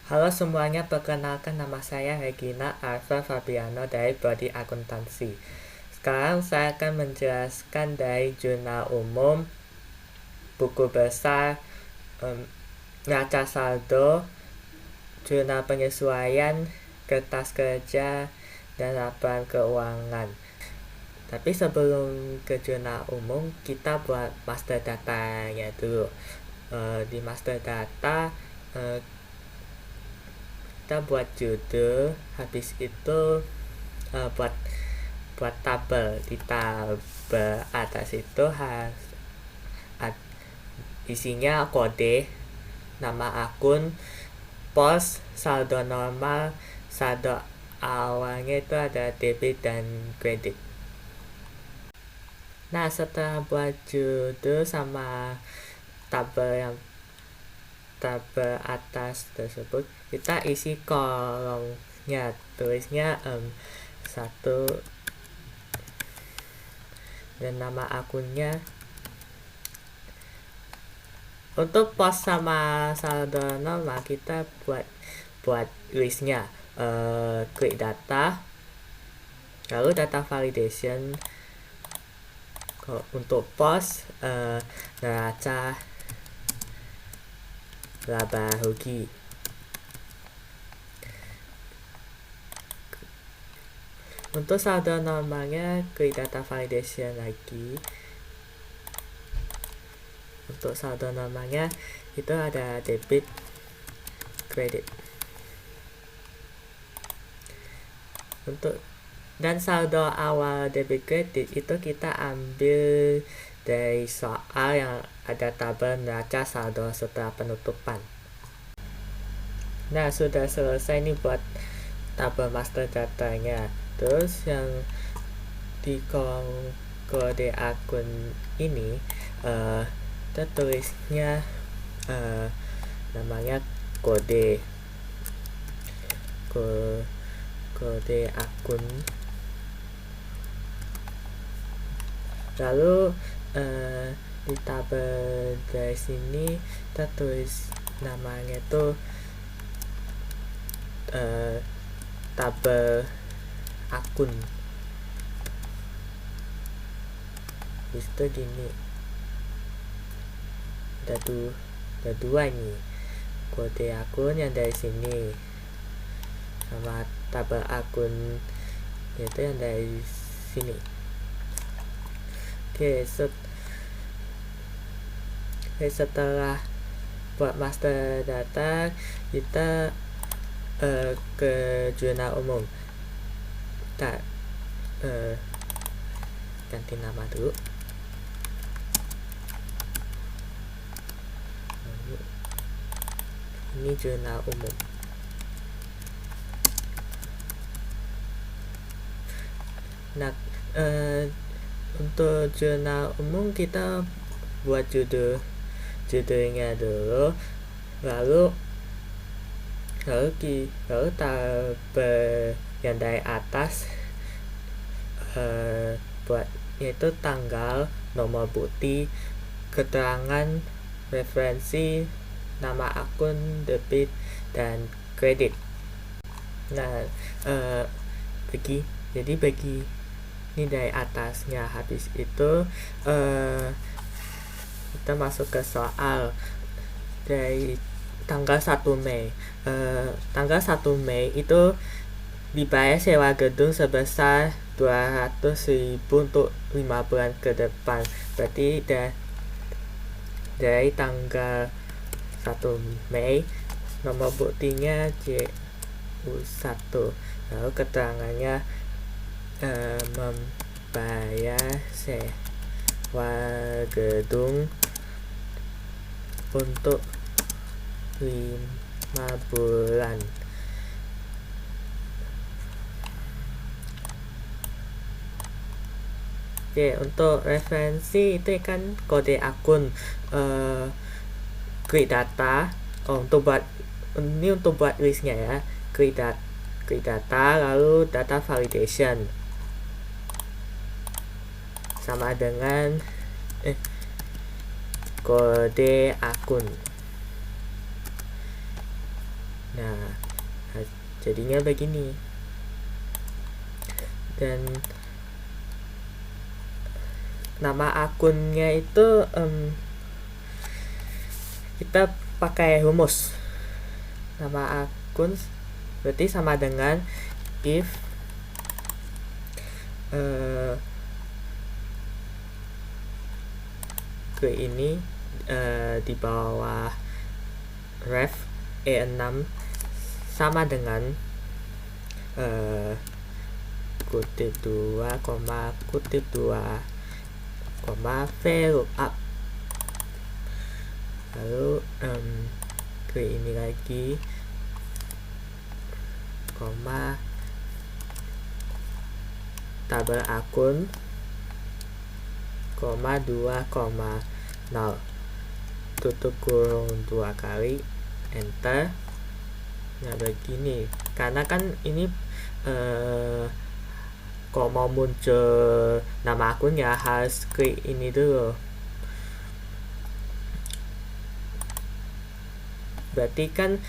Halo semuanya, perkenalkan nama saya Regina Arfa Fabiano dari Prodi Akuntansi. Sekarang saya akan menjelaskan dari jurnal umum, buku besar, neraca saldo, jurnal penyesuaian, kertas kerja, dan laporan keuangan. Tapi sebelum ke jurnal umum, kita buat master datanya dulu. Di master data, kita buat judul, habis itu buat tabel. Di tabel atas itu isinya kode, nama akun, pos, saldo normal, saldo awalnya itu ada debit dan kredit. Nah, setelah buat judul sama tabel atas tersebut, kita isi kolomnya, tulisnya 1 dan nama akunnya. Untuk pos sama saldo normal kita buat listnya, klik data, lalu data validation. Untuk pos, neraca, laba rugi. Untuk saldo normalnya, klik data validation lagi. Untuk saldo normalnya itu ada debit, kredit. Dan saldo awal debit kredit itu kita ambil dari soal yang ada tabel neraca saldo setelah penutupan. Nah, sudah selesai nih buat tabel master datanya. Terus yang di kolom kode akun ini kita tulisnya namanya kode akun. Lalu di tabel dari sini kita tulis namanya tuh tabel akun. Itu gini, ada dua nih, kode akun yang dari sini sama tabel akun itu yang dari sini. Oke, setelah buat master data, kita ke jurnal umum. Kita ganti nama dulu. Ini jurnal umum. Nah, untuk jurnal umum kita buat judulnya dulu, lalu tabel yang dari atas buat yaitu tanggal, nomor bukti, keterangan, referensi, nama akun, debit dan kredit. Nah, bagi ini dari atasnya. Habis itu kita masuk ke soal dari tanggal 1 Mei. Tanggal 1 Mei itu dibayar sewa gedung sebesar 200.000 untuk 5 bulan ke depan. Berarti dari tanggal 1 Mei, nomor buktinya JU1. Lalu keterangannya membayar sewa gedung untuk 5 bulan. Oke, untuk referensi itu kan kode akun, klik data. Untuk buat listnya ya, klik data lalu data validation sama dengan kode akun. Nah, Nah, jadinya begini. Dan nama akunnya itu kita pakai rumus. Nama akun berarti sama dengan if ke ini di bawah ref E6 sama dengan kutip 2, kutip 2, VLOOKUP. Lalu ke ini lagi, tabel akun, 2, 0, tutup kurung 2 kali, enter. Nah begini, karena kan ini kalau mau muncul nama akunnya harus klik ini dulu. Berarti kan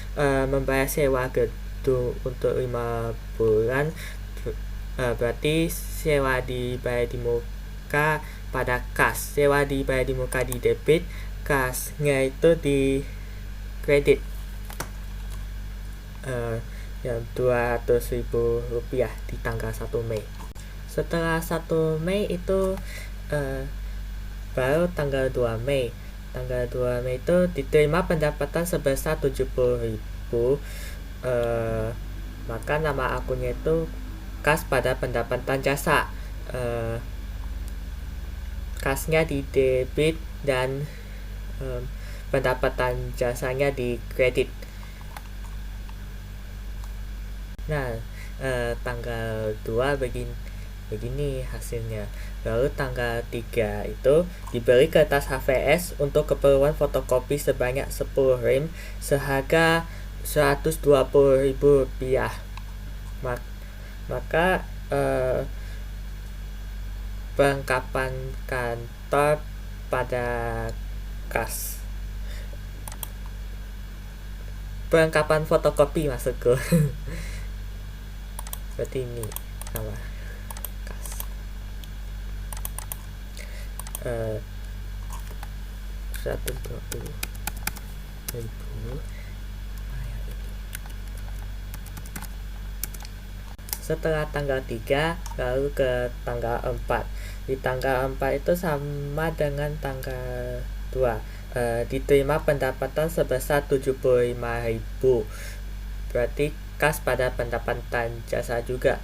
membayar sewa gedung untuk 5 bulan, berarti sewa dibayar di muka pada kas, sewa dibayar di muka di debit, kasnya itu di kredit yang Rp200.000 di tanggal 1 Mei. Setelah 1 Mei itu baru tanggal 2 Mei. Tanggal 2 Mei itu diterima pendapatan sebesar 70.000. Maka nama akunnya itu kas pada pendapatan jasa. Kasnya di debit dan pendapatan jasanya di kredit. Nah, tanggal 2 begini hasilnya. Lalu tanggal 3 itu dibeli kertas HVS untuk keperluan fotokopi sebanyak 10 rem seharga Rp120.000. Maka perlengkapan kantor pada kas, perlengkapan fotokopi maksudku. Seperti ini sama kas 120.000. Setelah tanggal 3 lalu ke tanggal 4. Di tanggal 4 itu sama dengan tanggal 2, diterima pendapatan sebesar Rp75.000. Berarti kas pada pendapatan jasa juga.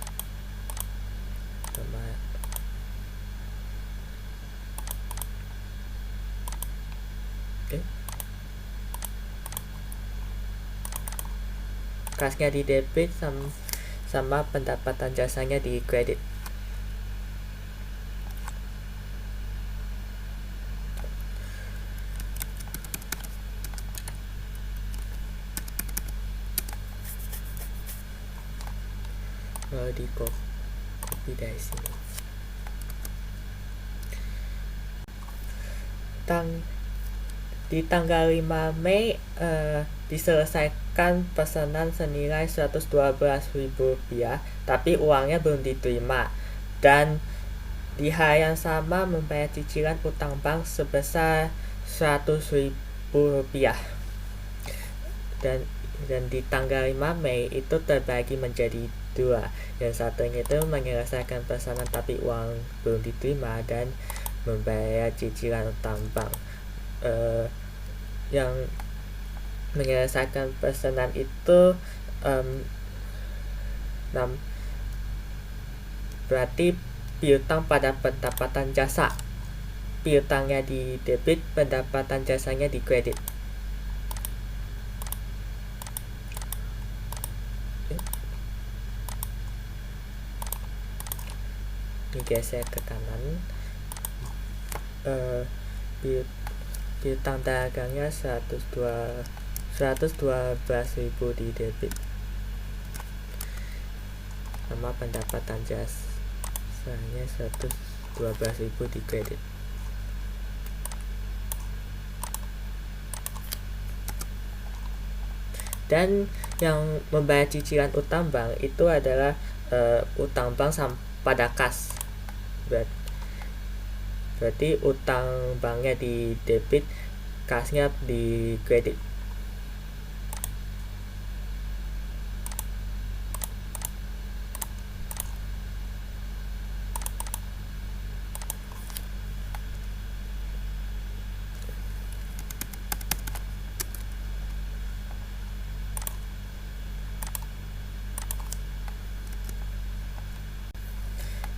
Kasnya di debit sama pendapatan jasanya di kredit. Lalu di copy dari sini. Di tanggal 5 Mei diselesaikan pesanan senilai Rp112.000, tapi uangnya belum diterima, dan di hari yang sama membayar cicilan utang bank sebesar Rp100.000. Dan di tanggal 5 Mei itu terbagi menjadi 2. Yang satunya itu menyelesaikan pesanan tapi uang belum diterima dan membayar cicilan utang bank. Yang menyelesaikan pesanan itu berarti piutang pada pendapatan jasa. Piutangnya di debit, pendapatan jasanya di kredit. Digeser ke kanan. Piutang dagangnya 112.000 di debit, sama pendapatan jasanya 112.000 di kredit. Dan yang membayar cicilan utang bank itu adalah utang bank pada kas. Berarti utang banknya di debit, kasnya di kredit.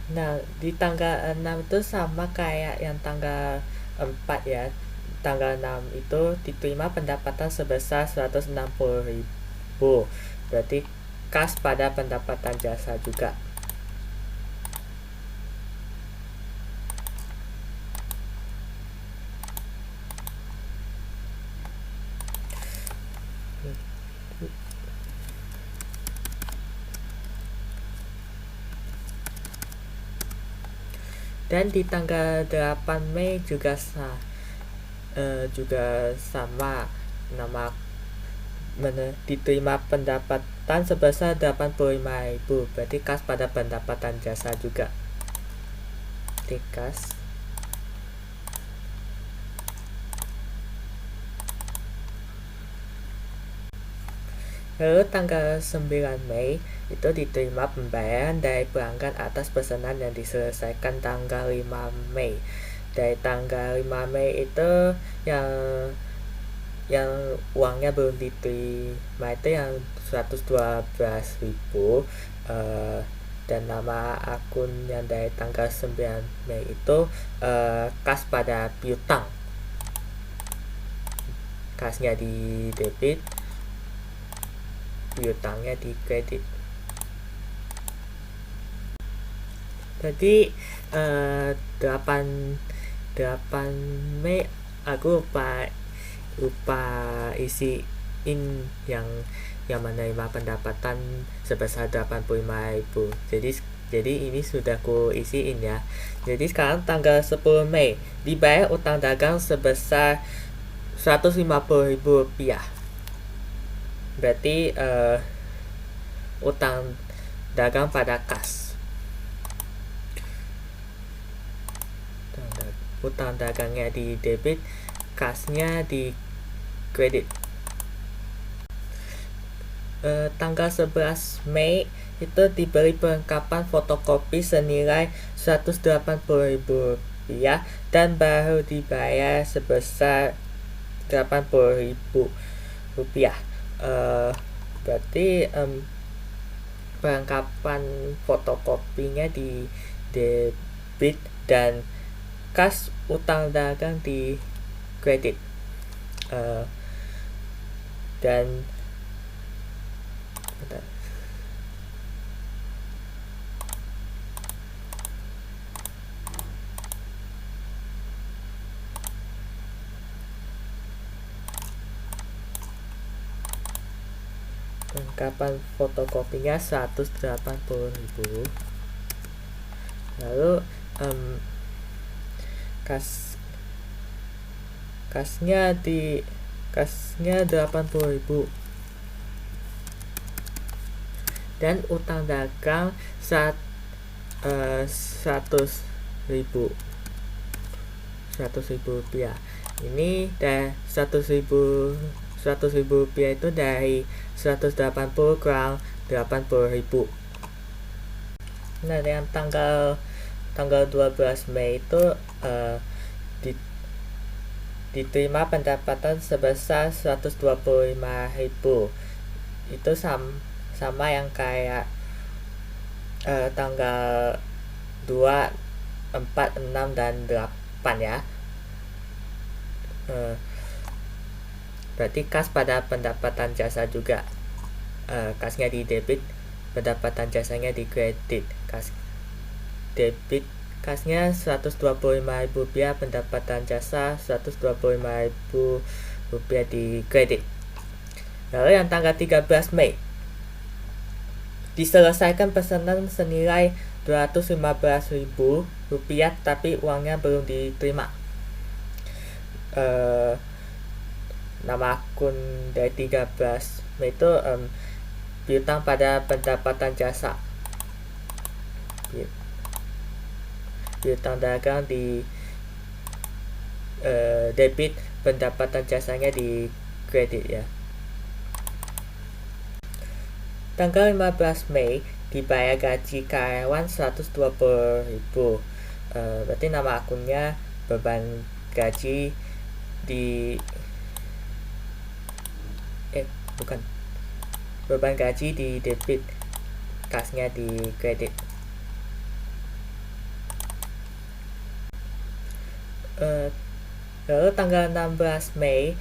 Nah, di tanggal 6 itu sama kayak yang tanggal 4 ya. Tanggal 6 itu diterima pendapatan sebesar 160.000. Berarti kas pada pendapatan jasa juga. Dan di tanggal 8 Mei juga sama nama diterima pendapatan sebesar 85.000. Berarti kas pada pendapatan jasa juga. Kas. Lalu tanggal 9 Mei itu diterima pembayaran dari pelanggan atas pesanan yang diselesaikan tanggal 5 Mei. Dari tanggal 5 Mei itu yang uangnya belum diterima itu yang 112.000, dan nama akun yang dari tanggal 9 Mei itu kas pada piutang. Kasnya di debit, piutangnya di kredit. Jadi 8 Mei aku lupa isiin yang menerima pendapatan sebesar 85.000. Jadi ini sudah ku isiin ya. Jadi sekarang tanggal 10 Mei dibayar utang dagang sebesar 150.000 rupiah. Berarti utang dagang pada kas. Utang dagangnya di debit, kasnya di kredit. Tanggal 11 Mei itu diberi perlengkapan fotokopi senilai 180.000 rupiah dan baru dibayar sebesar 80.000 rupiah. Berarti perlengkapan fotokopinya di debit dan kas utang dagang di kredit. Dan perlengkapan fotokopinya 180.000. Lalu kasnya 80.000 dan utang dagang 100.000 rupiah. Ini dari 100.000 rupiah itu dari 180 kurang 80.000. Nah, yang tanggal 12 Mei itu diterima pendapatan sebesar 125.000. Itu sama yang kayak tanggal 2, 4, 6, dan 8 ya. Berarti kas pada pendapatan jasa juga. Kasnya di debit, pendapatan jasanya di kredit. Kas debit, kasnya 125.000 rupiah, pendapatan jasa 125.000 rupiah di kredit. Lalu yang tanggal 13 Mei diselesaikan pesanan senilai 215.000 rupiah tapi uangnya belum diterima. Nama akun dari 13 Mei itu piutang pada pendapatan jasa. Piutang dagang di debit, pendapatan jasanya di kredit ya. Tanggal 15 Mei dibayar gaji karyawan 120.000. Berarti nama akunnya beban gaji di bukan, beban gaji di debit, kasnya di kredit. Lalu tanggal 16 Mei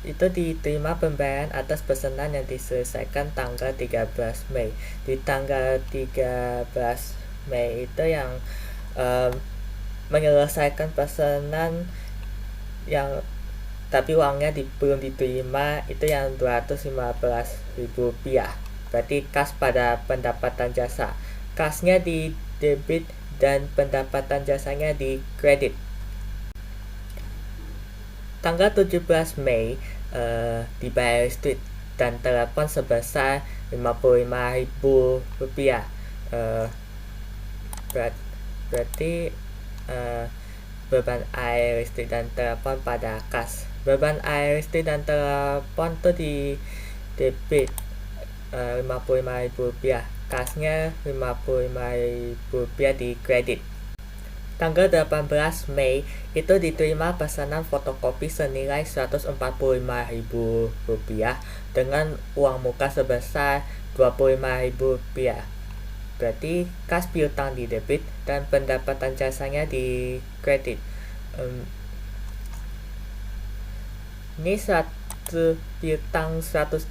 itu diterima pembayaran atas pesanan yang diselesaikan tanggal 13 Mei. Di tanggal 13 Mei itu yang menyelesaikan pesanan yang tapi uangnya belum diterima, itu yang Rp215.000. Berarti kas pada pendapatan jasa. Kasnya di debit dan pendapatan jasanya di kredit. Tanggal 17 Mei dibayar listrik dan telepon sebesar Rp55.000. Berarti beban air, listrik, dan telepon pada kas. Beban air, listrik, dan telepon itu di debit Rp55.000. Kasnya Rp55.000 di kredit. Tanggal 18 Mei itu diterima pesanan fotokopi senilai Rp145.000 dengan uang muka sebesar Rp25.000. Berarti kas piutang di debit dan pendapatan jasanya di kredit. Ini satu piutang 120.000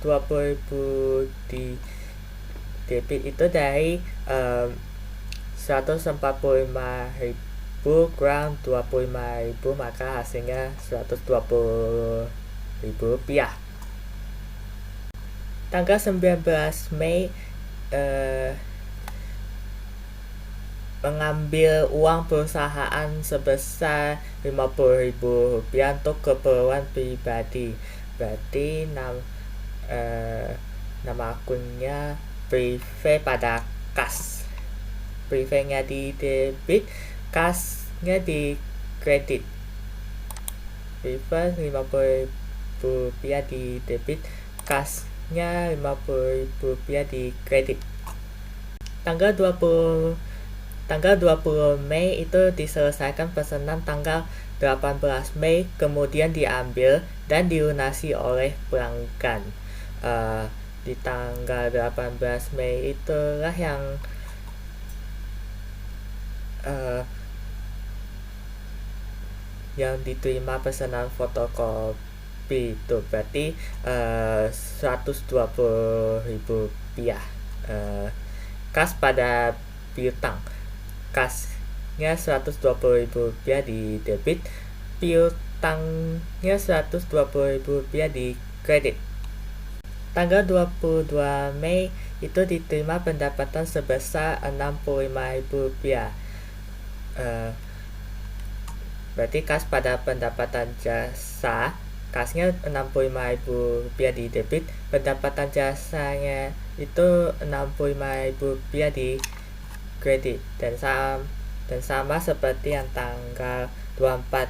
di debit itu dari 145.000 kurang 25.000, maka hasilnya Rp120.000. Tanggal 19 Mei mengambil uang perusahaan sebesar Rp50.000 untuk keperluan pribadi. Berarti nama akunnya prive pada kas. Privenya di debit, kasnya di kredit. Prive Rp50.000 di debit, kasnya Rp50.000 di kredit. Tanggal 20 Mei itu diselesaikan pesanan tanggal 18 Mei, kemudian diambil dan dilunasi oleh pelanggan. Di tanggal 18 Mei itulah yang diterima pesanan fotokopi itu, berarti Rp120.000. Kas pada piutang, kasnya Rp120.000 di debit, piutangnya Rp120.000 di kredit. Tanggal 22 Mei itu diterima pendapatan sebesar Rp65.000. Berarti kas pada pendapatan jasa, kasnya Rp65.000 di debit, pendapatan jasanya itu Rp65.000 di kredit, dan sama seperti yang tanggal 24,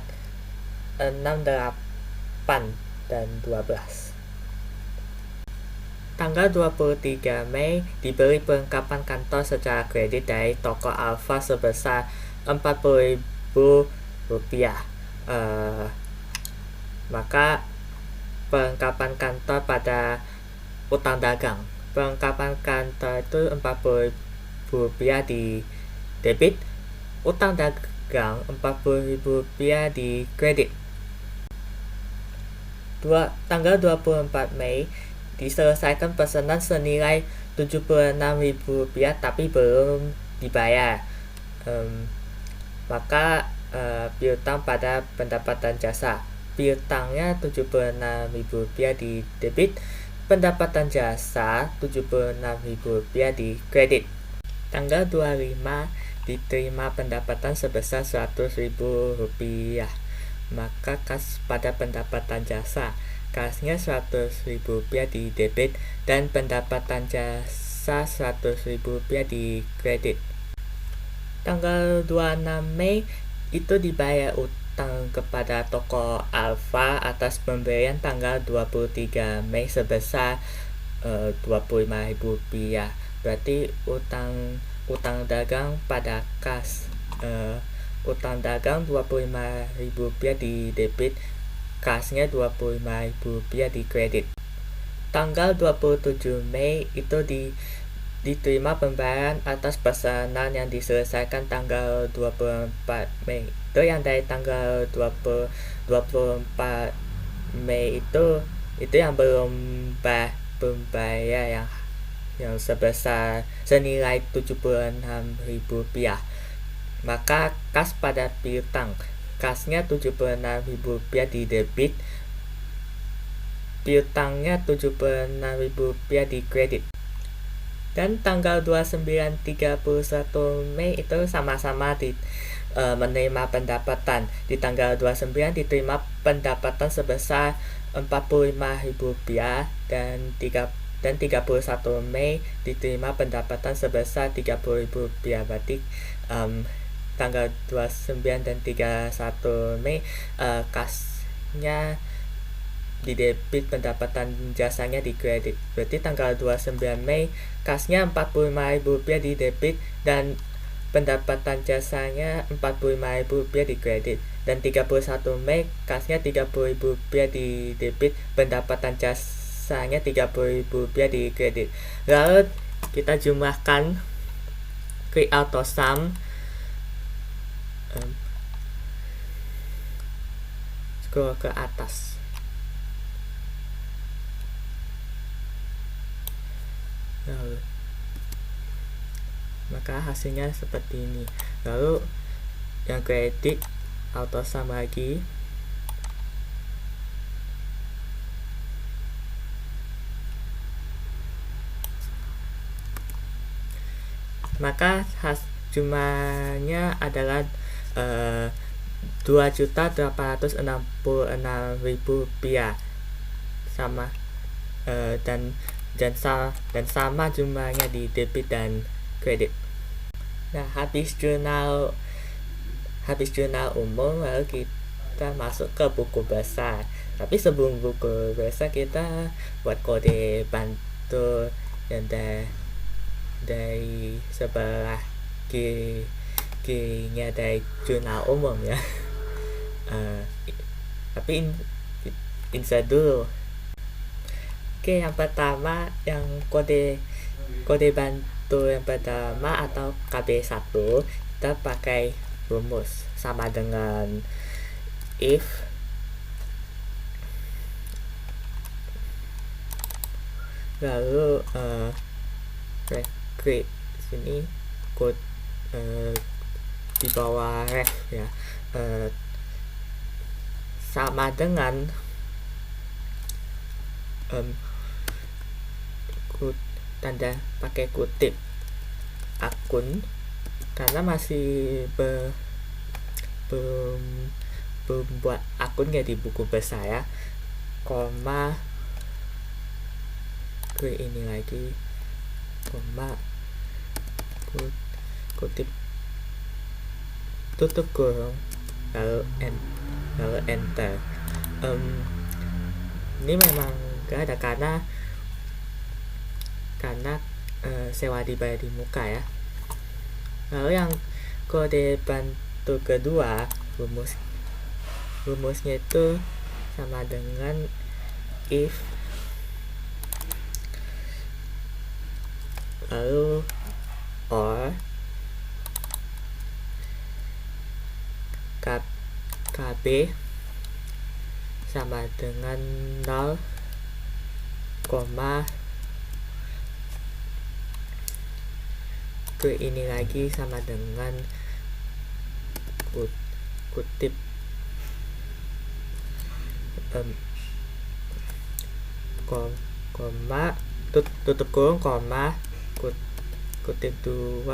6, 8, dan 12. Tanggal 23 Mei diberi perlengkapan kantor secara kredit dari toko Alfa sebesar Rp40.000. Maka perlengkapan kantor pada utang dagang. Perlengkapan kantor itu Rp40.000 di debit, utang dagang Rp40.000 di kredit. Tanggal 24 Mei diselesaikan pesanan senilai Rp76.000 tapi belum dibayar. Maka piutang pada pendapatan jasa. Piutangnya Rp76.000 di debit, pendapatan jasa Rp76.000 di kredit. Tanggal 25 diterima pendapatan sebesar Rp100.000. Maka kas pada pendapatan jasa. kasnya 100.000 rupiah di debit dan pendapatan jasa 100.000 rupiah di kredit. Tanggal 26 Mei itu dibayar utang kepada toko Alfa atas pemberian tanggal 23 Mei sebesar 25.000 rupiah. Berarti utang dagang pada kas, utang dagang 25.000 rupiah di debit, kasnya 25.000 rupiah di kredit. Tanggal 27 Mei itu diterima pembayaran atas pesanan yang diselesaikan tanggal 24 Mei. Itu yang dari tanggal 24 Mei itu yang belum bayar yang sebesar senilai 76.000 rupiah. Maka kas pada piutang, kasnya 76.000 rupiah di debit, piutangnya 76.000 rupiah di kredit. Dan tanggal 29 31 Mei itu sama-sama menerima pendapatan. Di tanggal 29 diterima pendapatan sebesar 45.000 rupiah dan 31 Mei diterima pendapatan sebesar 30.000 rupiah. Berarti tanggal 29 dan 31 Mei kasnya di debit, pendapatan jasanya di kredit. Berarti tanggal 29 Mei kasnya 45.000 rupiah di debit dan pendapatan jasanya 45.000 rupiah di kredit. Dan 31 Mei kasnya 30.000 rupiah di debit, pendapatan jasanya 30.000 rupiah di kredit. Lalu kita jumlahkan quick auto sum, scroll ke atas. Lalu, maka hasilnya seperti ini. Lalu yang kredit auto sum lagi, maka jumlahnya adalah 2.866.000 rupiah, sama dan sama jumlahnya di debit dan kredit. Nah, habis jurnal umum, lalu kita masuk ke buku besar. Tapi sebelum buku besar, kita buat kode bantu yang dari sebelah kirinya dari jurnal umum ya. Tapi insert dulu. Oke, yang pertama, yang kode bantu yang pertama atau KB1, kita pakai rumus sama dengan if lalu create sini code di bawah ref ya, sama dengan tanda pakai kutip akun karena masih belum buat akunnya di buku besar ya, koma ini lagi, koma kutip tutup kurung lalu enter. Ini memang gak ada karena sewa dibayar di muka ya. Lalu yang kode bantu kedua, rumusnya itu sama dengan if lalu or KB sama dengan 0, koma ke ini lagi sama dengan kutip koma tutup kurung koma kutip 2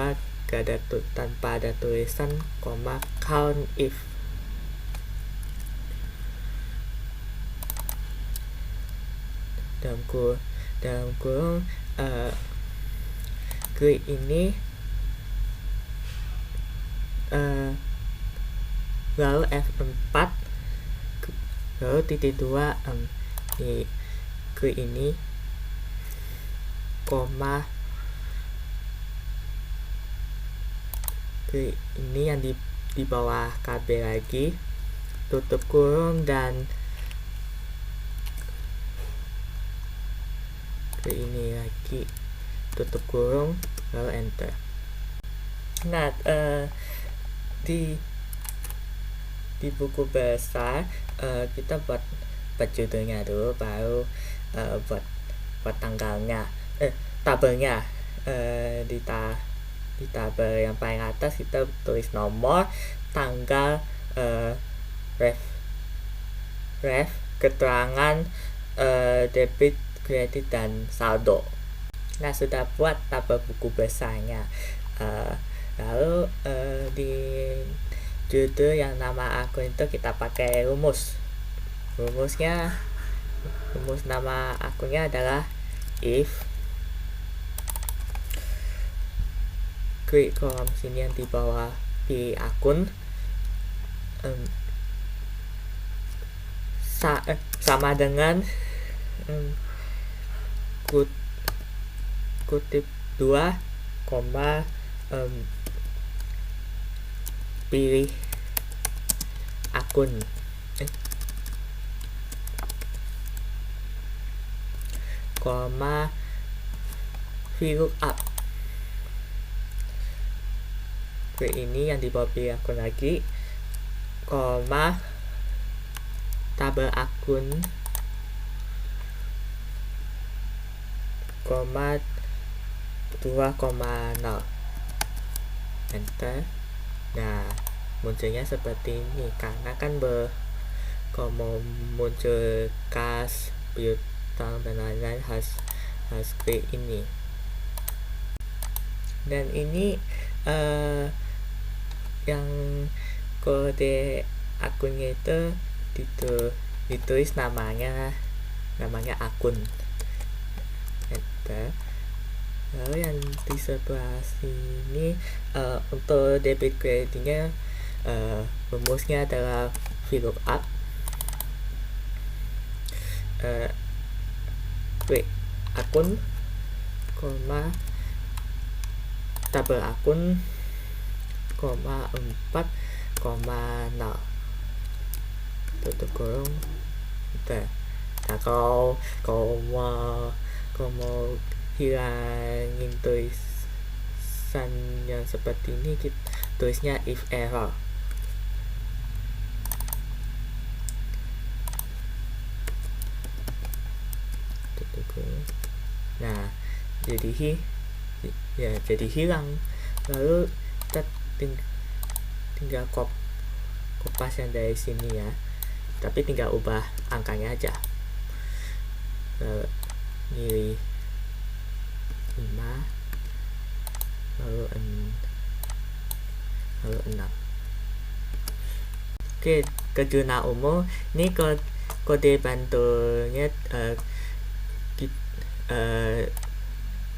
gak ada tanpa ada tulisan, koma count if. dalam kurung grid ini lalu F4 lalu titik 2 di grid ini koma grid ini yang di bawah KB lagi, tutup kurung, dan grid ini lagi tutup kurung lalu enter. Nah, di buku besar kita buat judulnya dulu, baru buat tanggalnya, tabelnya. Di tabel yang paling atas kita tulis nomor, tanggal, ref, keterangan, debit, kredit, dan saldo. Nah, sudah buat tabel buku besarnya. Lalu di judul yang nama akun itu kita pakai rumus. Rumus nama akunnya adalah if klik kolom sini yang di bawah pilih akun sama dengan kutip 2, pilih akun, VLOOKUP. Klik ini yang di bawah pilih akun lagi, tabel akun, 2,0, enter. Nah, munculnya seperti ini karena kan kalau muncul kas, piutang, dan lain-lain harus klik ini. Dan ini yang kode akunnya itu ditulis namanya akun, enter. Lalu yang di sebelah sini untuk debit kreditnya rumusnya adalah VLOOKUP, klik akun, tabel akun, 4,0, tutup kurung, enter. Nah, kalau mau hilangin tulisan yang seperti ini, kita tulisnya if error. Nah, jadi hilang. Lalu kita tinggal kopas yang dari sini ya, tapi tinggal ubah angkanya aja. Pilih 5 lalu 6. Oke, ke zona umum ini kode bantunya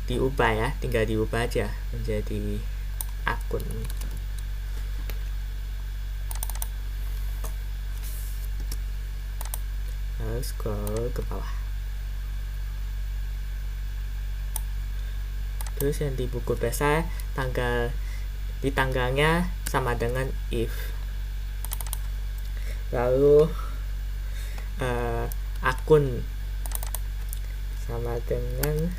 diubah ya, tinggal diubah aja menjadi akun. Lalu scroll ke bawah. Terus yang di buku besar tanggalnya sama dengan if. Lalu akun sama dengan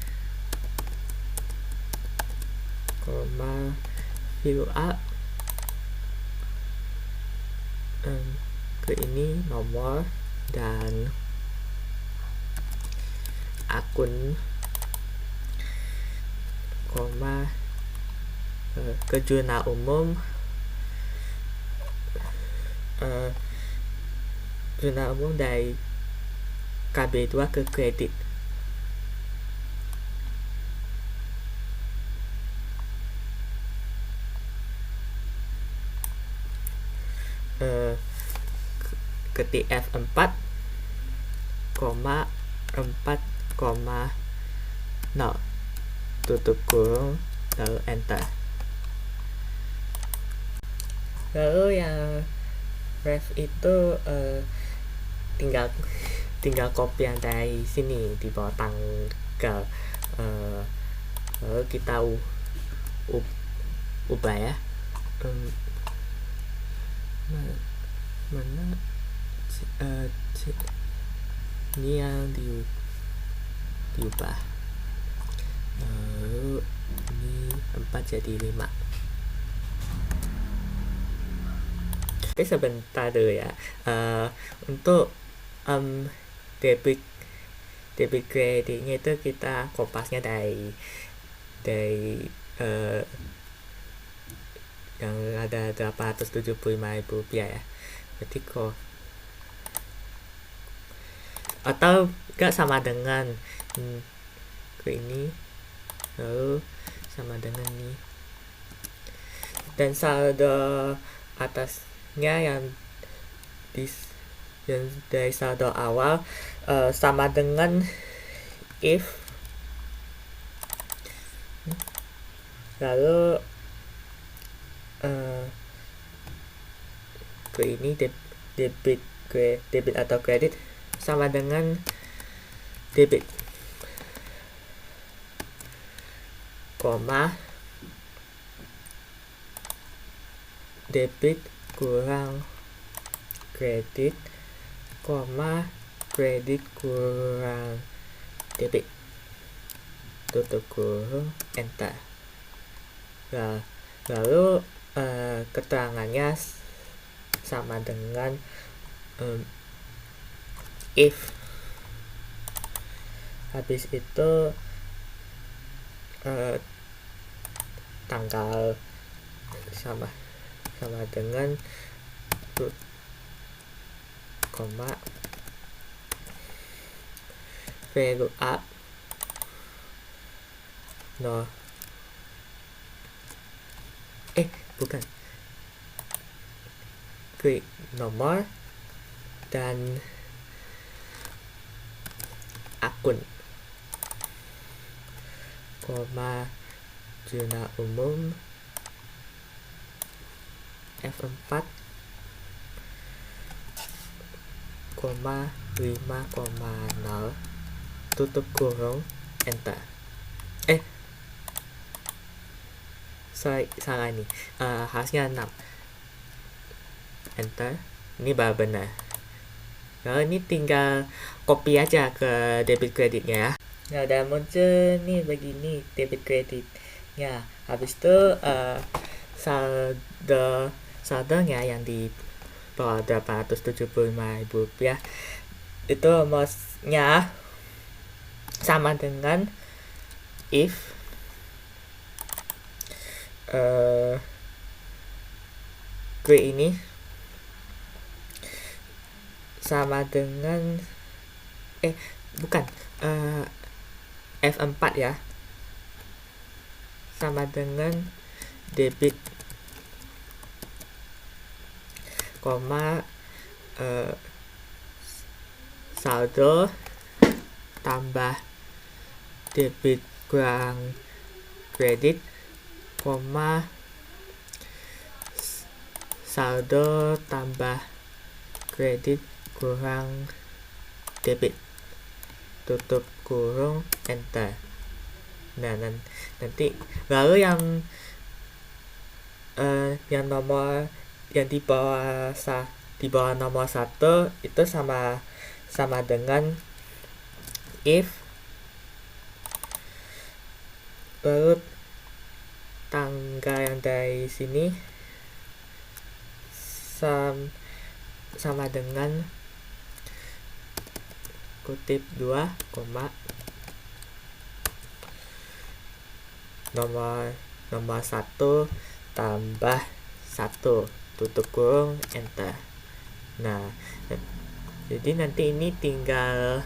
VLOOKUP, ke ini nomor, dan akun, ke zona umum, dari KB2 ke kredit. Ketik F4, 4 koma 0 tutup kurung lalu enter. Lalu yang ref itu tinggal copy yang dari sini di bawah tanggal, lalu kita ubah ya. Mana ini yang diubah, lalu ini 4 jadi 5. Oke, sebentar dulu ya. Untuk debit kreditnya itu kita kopasnya dari yang ada 875.000 rupiah ya. Berarti kok atau enggak sama dengan ke ini, lalu sama dengan ini, dan saldo atasnya yang dari saldo awal sama dengan if, lalu ke ini debit atau kredit sama dengan debit, koma debit kurang kredit, koma kredit kurang debit, tutup kurung enter. Lalu keterangannya sama dengan if, habis itu tanggal sama dengan koma value up bukan klik nomor dan akun, koma zona umum F4, koma 5,0 tutup kurung enter. Salah nih, harusnya 6 enter. Ini baru benar. Lalu ini tinggal copy aja ke debit kreditnya ya. Nah, udah muncul nih begini debit kreditnya. Habis itu saldonya yang di bawah 875.000 rupiah itu rumusnya sama dengan if gue ini sama dengan bukan F4 ya, sama dengan debit, koma saldo tambah debit kurang kredit, koma saldo tambah kredit kurang debit, tutup kurung enter. Nah, nanti lalu yang nomor yang di bawah nomor 1 itu sama dengan if, lalu tanggal yang dari sini sama dengan kutip 2, koma nomor 1 tambah 1 tutup kurung enter. Nah, jadi nanti ini tinggal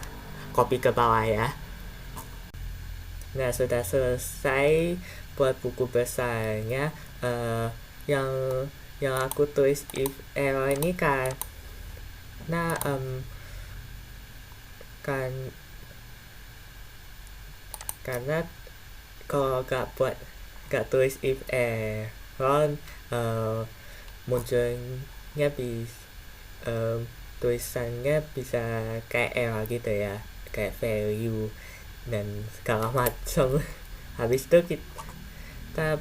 copy ke bawah ya. Nah, sudah selesai buat buku besarnya. Yang aku tulis if error ini karena karena kalau gak tulis if error munculnya tulisannya bisa kayak error gitu ya, kayak value dan segala macam. Habis itu kita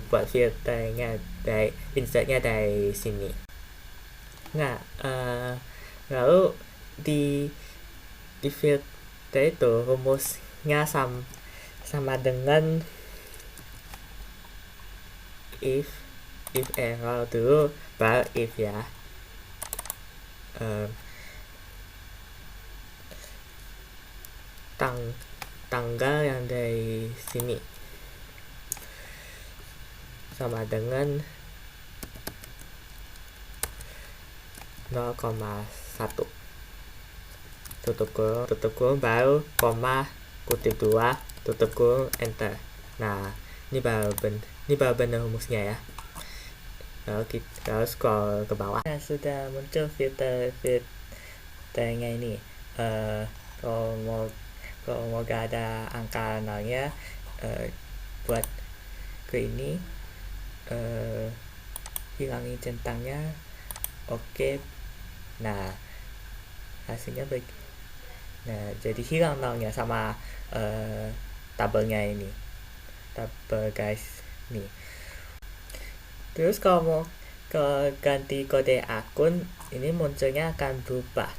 buat filternya insertnya dari sini. Nah, lalu di filter itu rumusnya sama dengan if error dulu baru if ya. Tanggal yang dari sini sama dengan 0,1 tutup kurung baru koma kutip 2 tutup kurung enter. Nah, ini baru benar rumusnya ya. Lalu kita scroll ke bawah. Nah, sudah muncul filternya ini. Kalau mau gak ada angka nolnya, buat ke ini hilangin centangnya. Oke. Nah, hasilnya baik. Nah, jadi hilang nolnya sama tabelnya ini, tabel guys nih. Terus kalau mau ganti kode akun, ini munculnya akan berubah.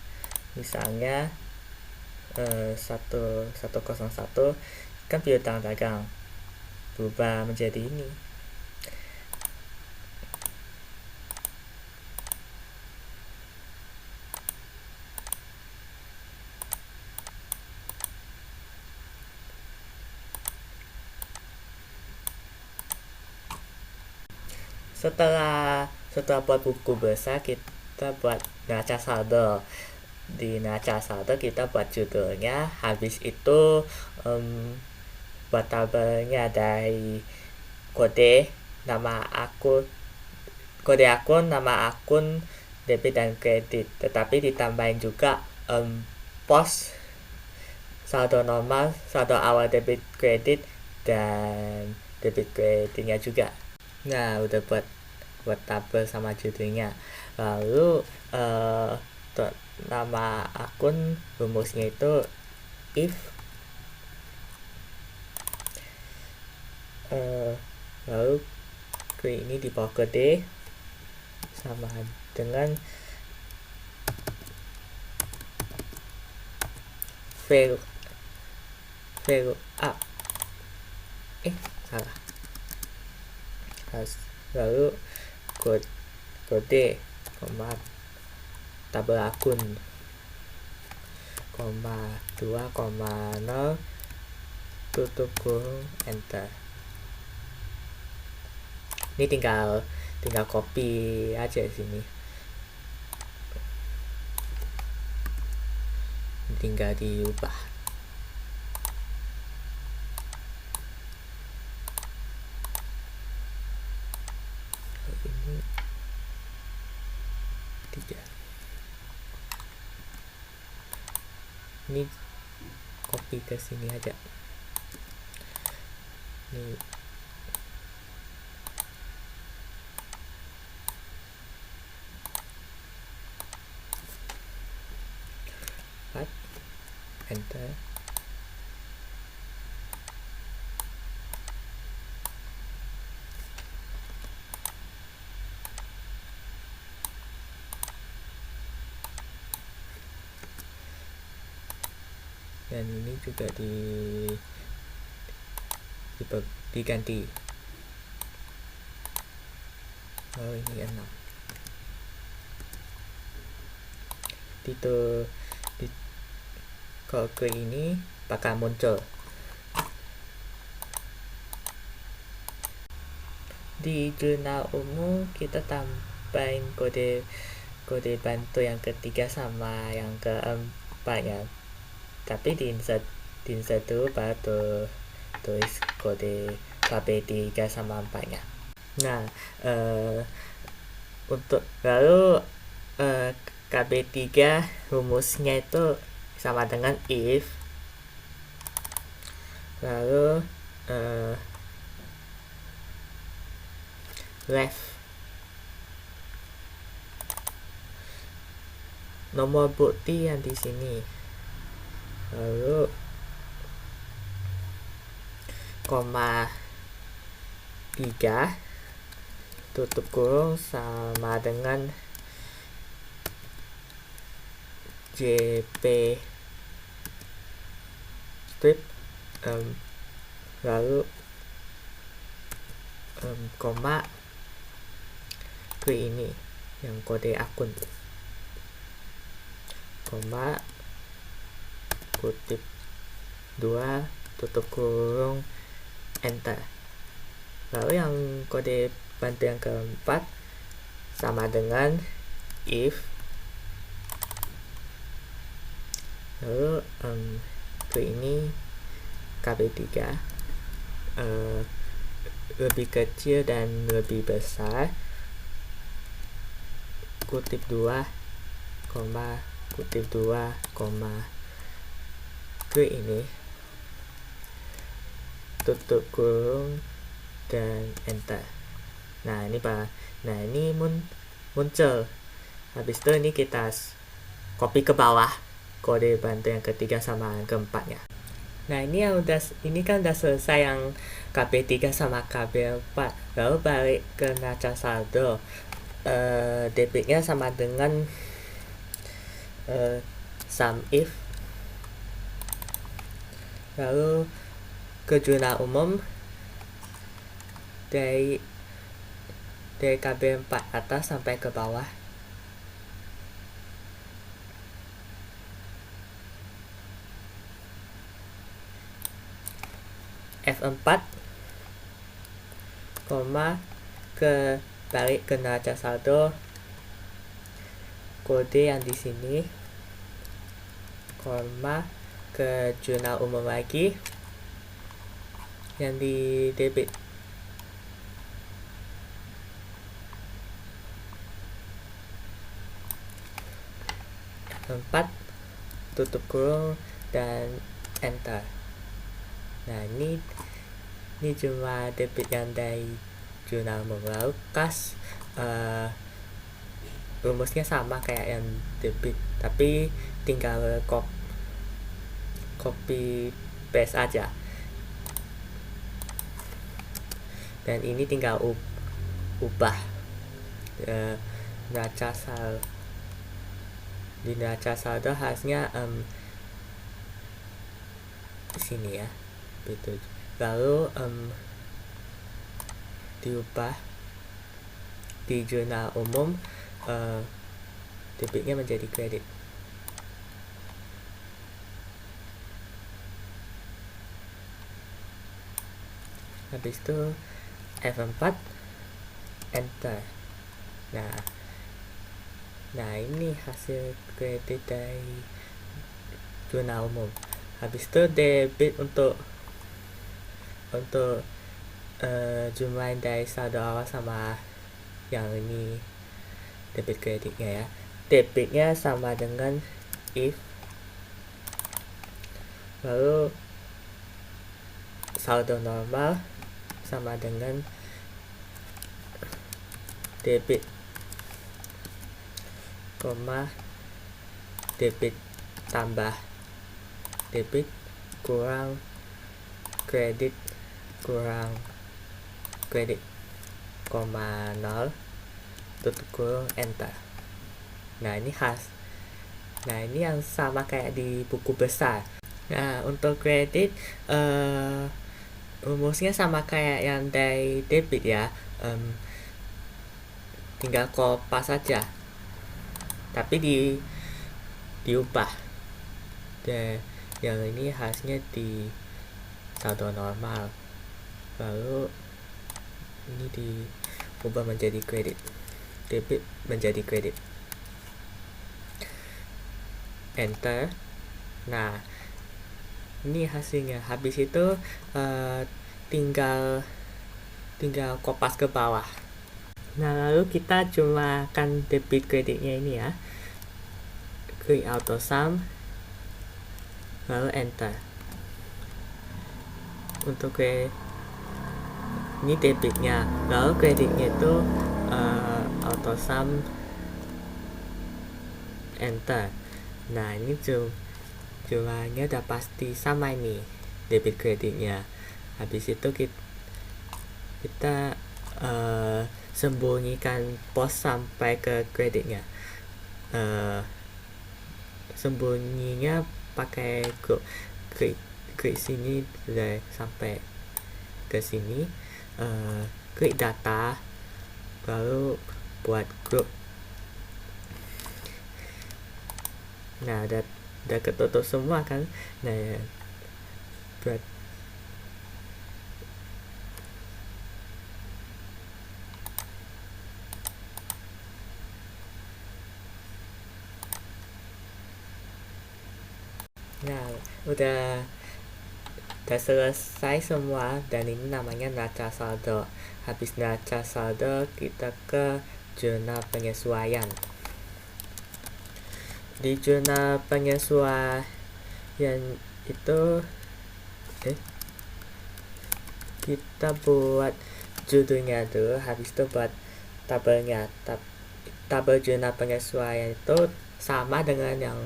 Misalnya 1101 kan piutang dagang, berubah menjadi ini. Setelah buat buku besar, kita buat neraca saldo. Di neraca saldo kita buat judulnya. Habis itu buat tabelnya dari kode akun, nama akun, debit dan kredit. Tetapi ditambahin juga pos saldo normal, saldo awal debit kredit, dan debit kreditnya juga. Nah, udah buat tabel sama judulnya. Lalu nama akun, rumusnya itu if lalu ke ini di bawah kode sama dengan value up. Salah. Lalu kode tabel akun 2,0 tutup kurung enter. Ini tinggal copy aja sini, tinggal diubah. Ini 3. Ini copy ke sini aja. Ini enter. Dan ini juga diganti. Oh, ini 6. Kalau ke ini bakal muncul. Di jurnal umum kita tambahin kode bantu yang ketiga sama yang keempat ya. Tapi di insert dulu baru tulis kode KB3 sama 4-nya. Nah, untuk lalu KB3 rumusnya itu sama dengan if lalu left, nomor bukti yang di sini, lalu koma 3 tutup kurung sama dengan JP strip, lalu koma ke ini yang kode akun, koma kutip 2 tutup kurung enter. Lalu yang kode bantu yang keempat sama dengan if, lalu ke ini KB3 lebih kecil dan lebih besar, kutip 2 koma kutip 2 koma ke ini tutup kurung dan enter. Nah ini Pak, nah ini muncul. Habis itu ini kita copy ke bawah kode bantu yang ketiga sama yang keempatnya. Nah ini kan udah selesai yang KB3 sama KB4. Lalu balik ke neraca saldo, debitnya sama dengan sum if, lalu ke jurnal umum dari KB4 atas sampai ke bawah. F4 koma ke balik ke neraca saldo, kode yang di sini, koma ke jurnal umum lagi yang di debit. F4 tutup kurung dan enter. Nah ini cuma debit yang dari jurnal umum. Lalu kas rumusnya sama kayak yang debit, tapi tinggal copy paste aja, dan ini tinggal ubah neraca saldo. Di neraca saldo harusnya di sini ya, betul. Lalu diubah di jurnal umum, debitnya menjadi kredit. Habis itu F4 enter. Nah ini hasil kredit dari jurnal umum. Habis itu debit untuk jumlahin dari saldo awal sama yang ini debit kreditnya ya. Debitnya sama dengan if, lalu saldo normal sama dengan debit, koma debit tambah debit kurang kredit kurang kredit, koma 0 tutup kurung enter. Nah ini yang sama kayak di buku besar. Nah untuk kredit rumusnya sama kayak yang dari debit ya, tinggal kopas saja, tapi diubah. Dan yang ini harusnya di saldo normal, lalu ini diubah menjadi kredit, debit menjadi kredit, enter. Nah ini hasilnya. Habis itu tinggal kopas ke bawah. Nah lalu kita cuma akan debit kreditnya ini ya, klik auto sum lalu enter. untuk ini debitnya, lalu kreditnya itu auto sum enter. Nah ini jumlahnya udah pasti sama ini debit kreditnya. Habis itu kita sembunyikan pos sampai ke kreditnya. Sembunyinya pakai klik sini udah sampai ke sini, klik data, lalu buat grup. Nah udah ketutup semua kan. Nah buat udah selesai semua, dan ini namanya neraca saldo. Habis neraca saldo kita ke jurnal penyesuaian. Di jurnal penyesuaian itu kita buat judulnya dulu, habis itu buat tabelnya. Tabel jurnal penyesuaian itu sama dengan yang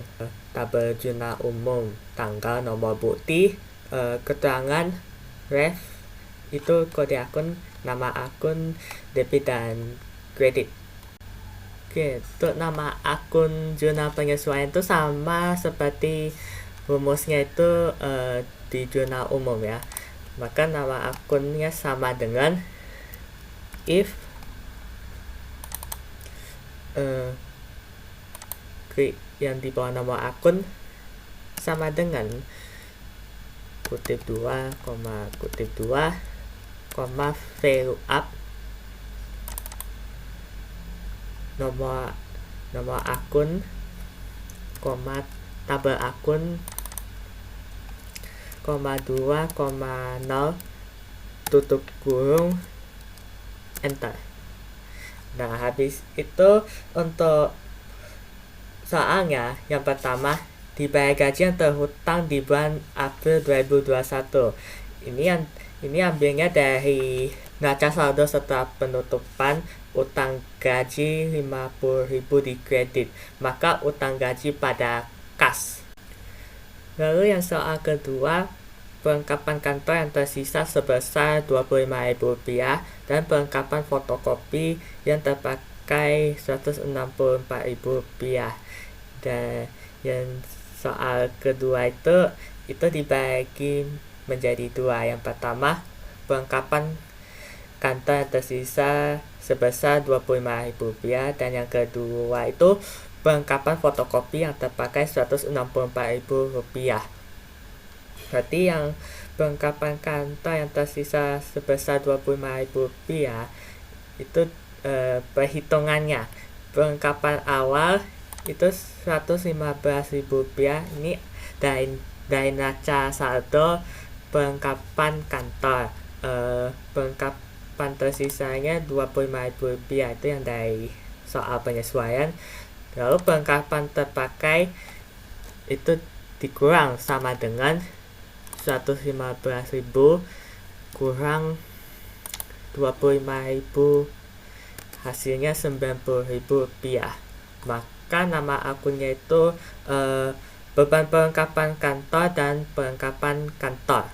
tabel jurnal umum, tanggal, nomor bukti, keterangan, ref, itu kode akun, nama akun, debit dan kredit. Oke, untuk nama akun jurnal penyesuaian itu sama seperti rumusnya itu di jurnal umum ya. Maka nama akunnya sama dengan if yang di bawah nomor akun sama dengan kutip 2, kutip 2, value up nomor akun, tabel akun, 2, 0, tutup kurung, enter. Nah habis itu untuk soalnya yang pertama, dibayar gaji yang terhutang di bulan April 2021. Ini ambilnya dari neraca saldo setelah penutupan utang gaji 50.000 di kredit, maka utang gaji pada kas. Lalu yang soal kedua, perlengkapan kantor yang tersisa sebesar Rp25.000 dan perlengkapan fotokopi yang terpakai Rp164.000. Dan yang soal kedua itu dibagi menjadi dua. Yang pertama, perlengkapan kantor yang tersisa sebesar Rp25.000, dan yang kedua itu perlengkapan fotokopi yang terpakai Rp164.000. Berarti yang perlengkapan kantor yang tersisa sebesar Rp25.000 itu perhitungannya, perlengkapan awal itu Rp115.000. Ini dari neraca saldo perlengkapan kantor. Perlengkapan tersisanya Rp25.000 itu yang dari soal penyesuaian. Lalu perlengkapan terpakai itu dikurang sama dengan Rp115.000 kurang Rp25.000, hasilnya Rp90.000. Maka nama akunnya itu beban perlengkapan kantor dan perlengkapan kantor.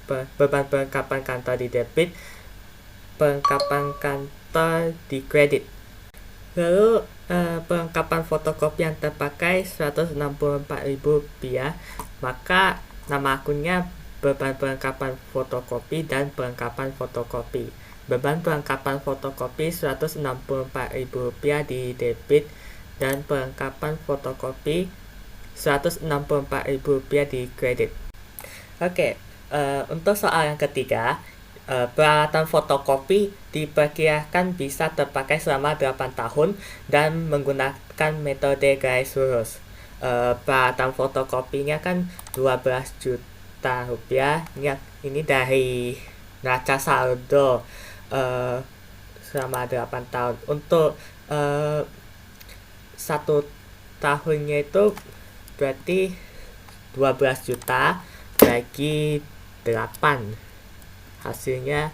Beban perlengkapan kantor di debit, perlengkapan kantor di kredit. Lalu perlengkapan fotokopi yang terpakai Rp164.000, maka nama akunnya beban perlengkapan fotokopi dan perlengkapan fotokopi. Beban perlengkapan fotokopi Rp164.000 di debit dan perlengkapan fotokopi Rp164.000 di kredit. Oke, untuk soal yang ketiga, peralatan fotokopi diperkirakan bisa terpakai selama 8 tahun dan menggunakan metode garis lurus. Peralatan fotokopinya kan Rp12 juta. Ini dari neraca saldo selama 8 tahun. Untuk 1 tahunnya itu berarti 12 juta bagi 8. Hasilnya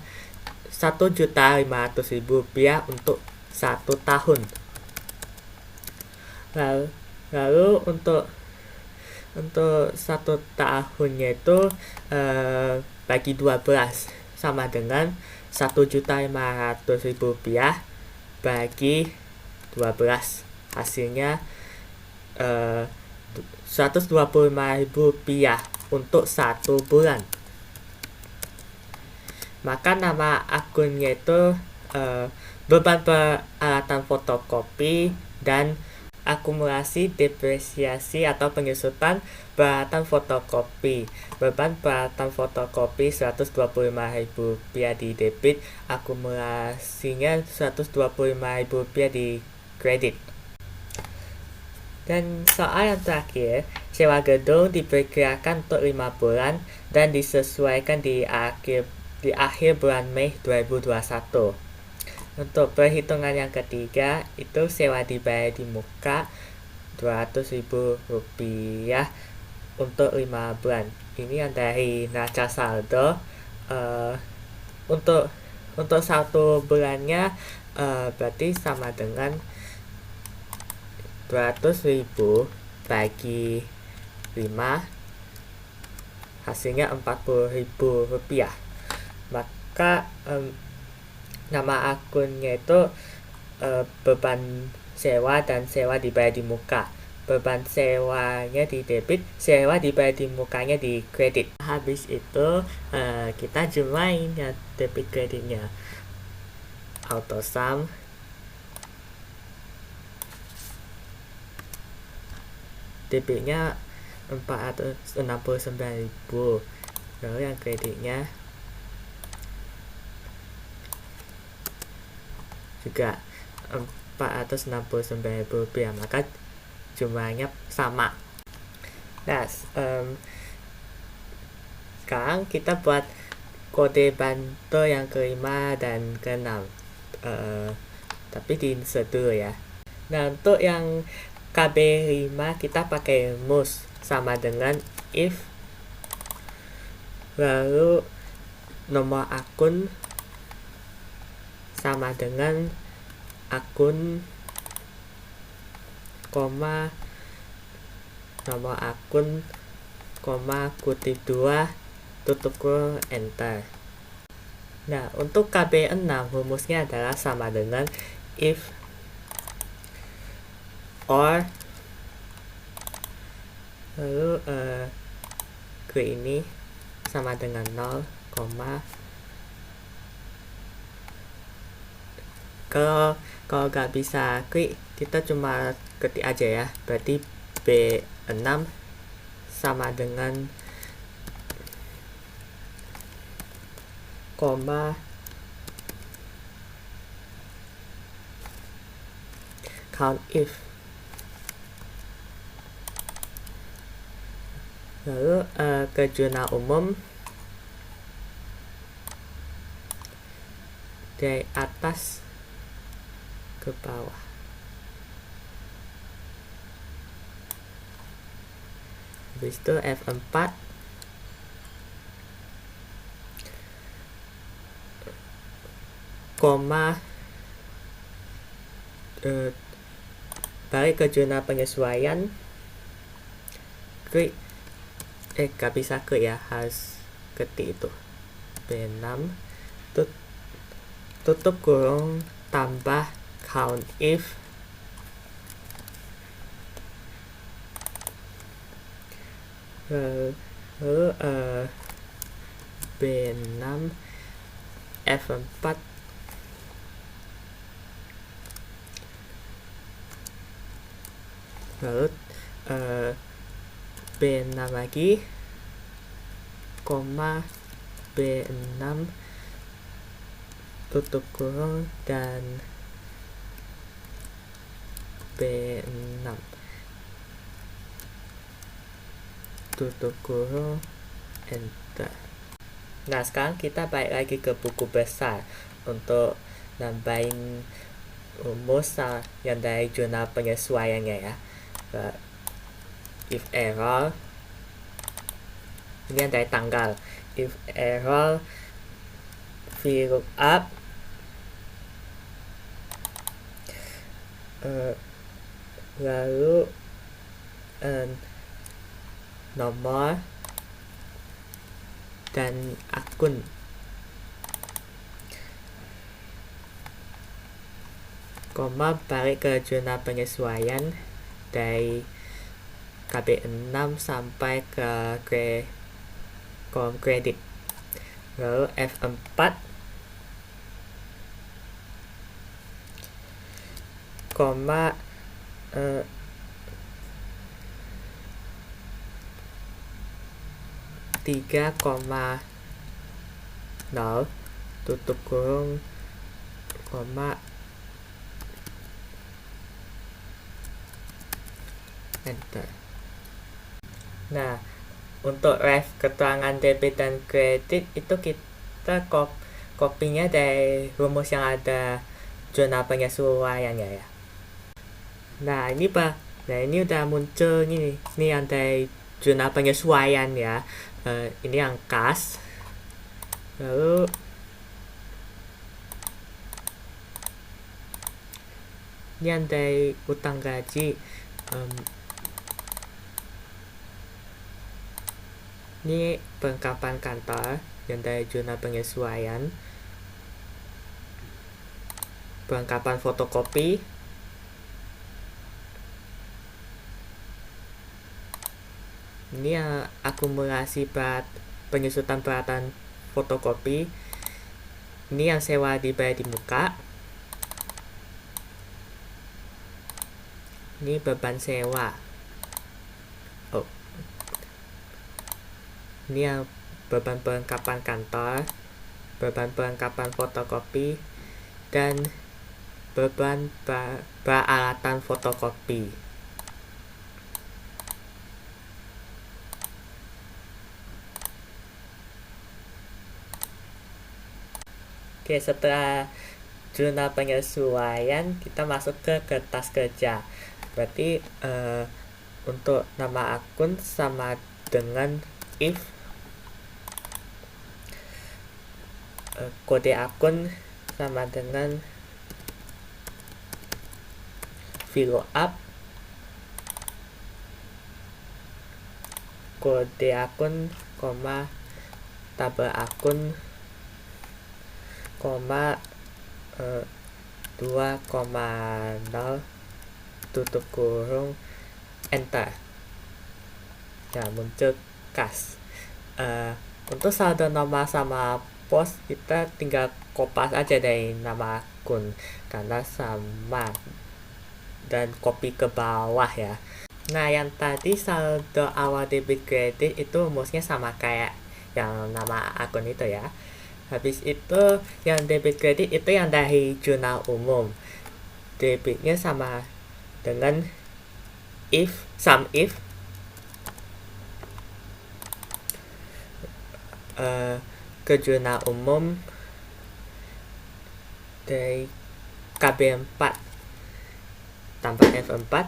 Rp1.500.000 untuk 1 tahun. Lalu untuk 1 tahunnya itu bagi 12 sama dengan Rp1.500.000 bagi 12. Hasilnya Rp125.000 untuk 1 bulan. Maka nama akunnya itu beban peralatan fotokopi dan akumulasi depresiasi atau penyusutan peralatan fotokopi. Beban peralatan fotokopi Rp125.000 di debit, akumulasinya Rp125.000 di kredit. Dan soal yang terakhir, sewa gedung diperkirakan untuk 5 bulan dan disesuaikan di akhir bulan Mei 2021. Untuk perhitungan yang ketiga, itu sewa dibayar di muka Rp200.000 untuk 5 bulan. Ini yang dari neraca saldo. Untuk 1 bulannya berarti sama dengan 200.000 bagi 5, hasilnya Rp40.000. Maka nama akunnya itu beban sewa dan sewa dibayar di muka. Beban sewanya di debit, sewa dibayar di mukanya di kredit. Habis itu kita jumlahin ya debit kreditnya. Auto sum debitnya Rp469.000, lalu yang kreditnya juga Rp469.000, maka jumlahnya sama. Nah, sekarang kita buat kode bantu yang kelima dan keenam, tapi di insert dulu ya. Nah, untuk yang KB5 kita pakai rumus sama dengan if, lalu nomor akun sama dengan akun, koma, nomor akun, koma, kutip 2, tutup kurung, enter. Nah, untuk KB6 rumusnya adalah sama dengan if or, lalu ke ini sama dengan 0, koma. Kalau nggak bisa klik, kita cuma ketik aja ya. Berarti B6 sama dengan koma, count if. Lalu ke jurnal umum, dari atas ke bawah. Habis itu F4, koma, balik ke jurnal penyesuaian, klik, gak bisa klik ya, harus ketik itu B6, tutup kurung, tambah count if, lalu B6, F4, lalu B6 lagi, koma, B6, tutup kurung, dan B6, tutup kurung, enter. Nah, sekarang kita balik lagi ke buku besar untuk nambahin rumus yang dari jurnal penyesuaiannya ya. If error, ini yang dari tanggal, if error VLOOKUP lalu nomor dan akun. Koma balik ke zona penyesuaian dari KB6 sampai ke kolom kredit. Lalu F4 koma 3,0 tutup kurung koma enter. Nah, untuk ref keterangan debit dan kredit itu kita kopinya dari rumus yang ada zona penyesuaiannya ya. Nah ini ini udah muncul ini yang dari zona penyesuaian ya. Ini yang kas. Lalu ini yang dari utang gaji. Ini perlengkapan kantor yang dari zona penyesuaian. Perlengkapan fotokopi. Ini yang akumulasi penyusutan peralatan fotokopi. Ini yang sewa dibayar di muka. Ini beban sewa. Ini yang beban perlengkapan kantor, beban perlengkapan fotokopi, dan beban peralatan fotokopi. Oke, setelah zona penyesuaian kita masuk ke kertas kerja. Berarti untuk nama akun sama dengan if kode akun sama dengan VLOOKUP kode akun, tabel akun, 2,0 tutup kurung enter. Ya, muncul kas. Untuk saldo nomor sama pos kita tinggal kopas aja dari nama akun karena sama dan copy ke bawah ya. Nah yang tadi saldo awal debit kredit itu rumusnya sama kayak yang nama akun itu ya. Habis itu yang debit kredit itu yang dari jurnal umum. Debitnya sama dengan sum if ke jurnal umum dari KB4 tambah F4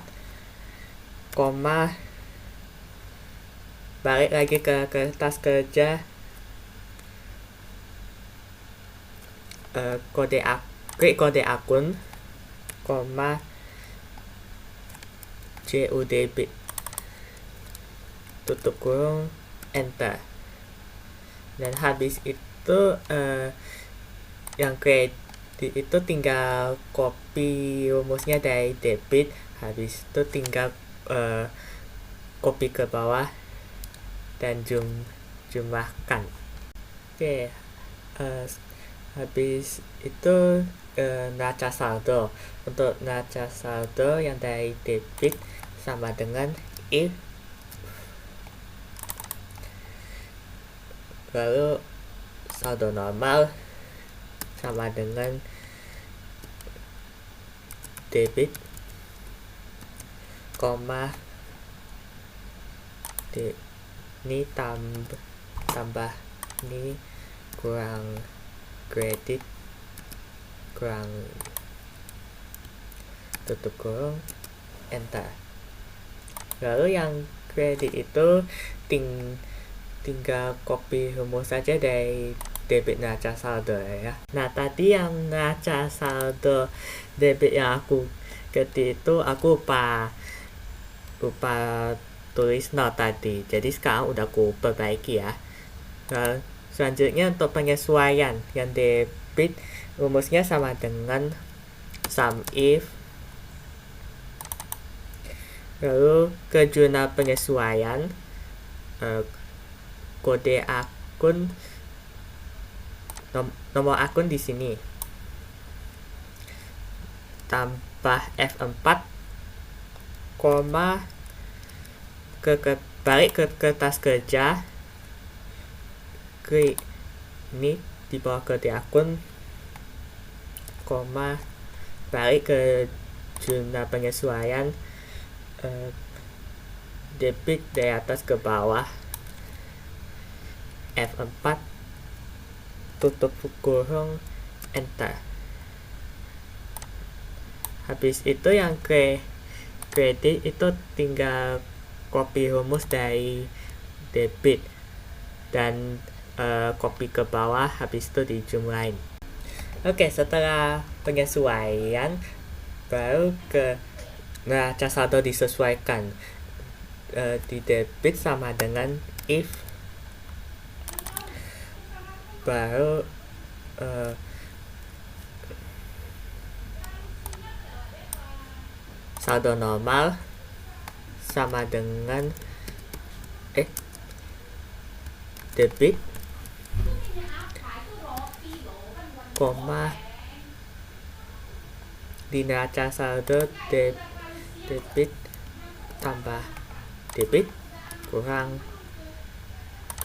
koma balik lagi ke kertas kerja kode akun koma JU debit tutup kurung enter. Dan habis itu yang kredit itu tinggal copy rumusnya dari debit, habis itu tinggal copy ke bawah dan jumlahkan. Oke, habis itu neraca saldo. Untuk neraca saldo yang dari debit sama dengan if lalu saldo normal sama dengan debit koma ini tambah ini kurang kredit kurang tutup kurung enter. Lalu yang kredit itu tinggal copy rumus saja dari debit neraca saldo ya. Nah, tadi yang neraca saldo debit yang aku ketik itu aku lupa tulis not tadi. Jadi sekarang udah aku perbaiki ya. Nah, selanjutnya untuk penyesuaian yang debit rumusnya sama dengan sum if, lalu ke jurnal penyesuaian, kode akun, nomor akun di sini tambah F4, koma balik ke kertas kerja, klik ini di bawah kode akun, koma balik ke jurnal penyesuaian, debit dari atas ke bawah, F4, tutup kurung, enter. Habis itu yang kredit itu tinggal copy rumus dari debit dan copy ke bawah, habis itu dijumlahin. Oke, setelah penyesuaian baru ke neraca saldo disesuaikan. Di debit sama dengan if, baru saldo normal sama dengan debit, koma di neraca saldo debit tambah debit kurang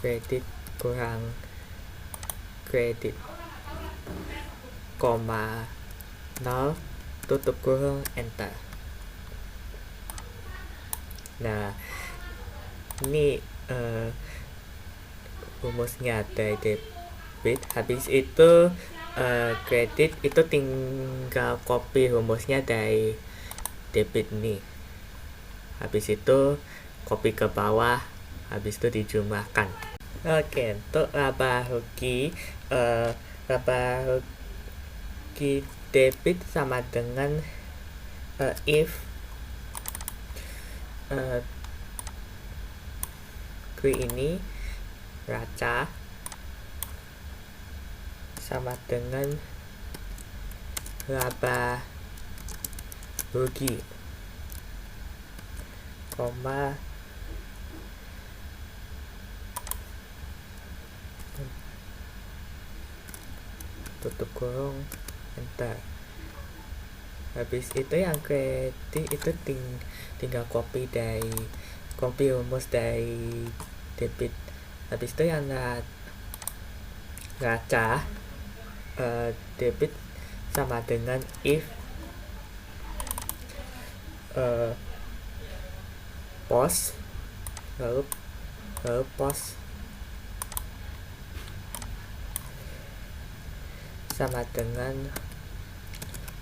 kredit kurang kredit, koma 0, tutup kurung, enter. Nah, ini rumusnya dari debit. Habis itu kredit itu tinggal copy rumusnya dari debit ini. Habis itu copy ke bawah, habis itu dijumlahkan. Oke, untuk laba rugi debit sama dengan if klik ini neraca sama dengan laba rugi, koma tutup kurung, enter. Habis itu yang kredit itu tinggal copy rumus dari debit. Habis itu yang neraca debit sama dengan if pos, lalu pos sama dengan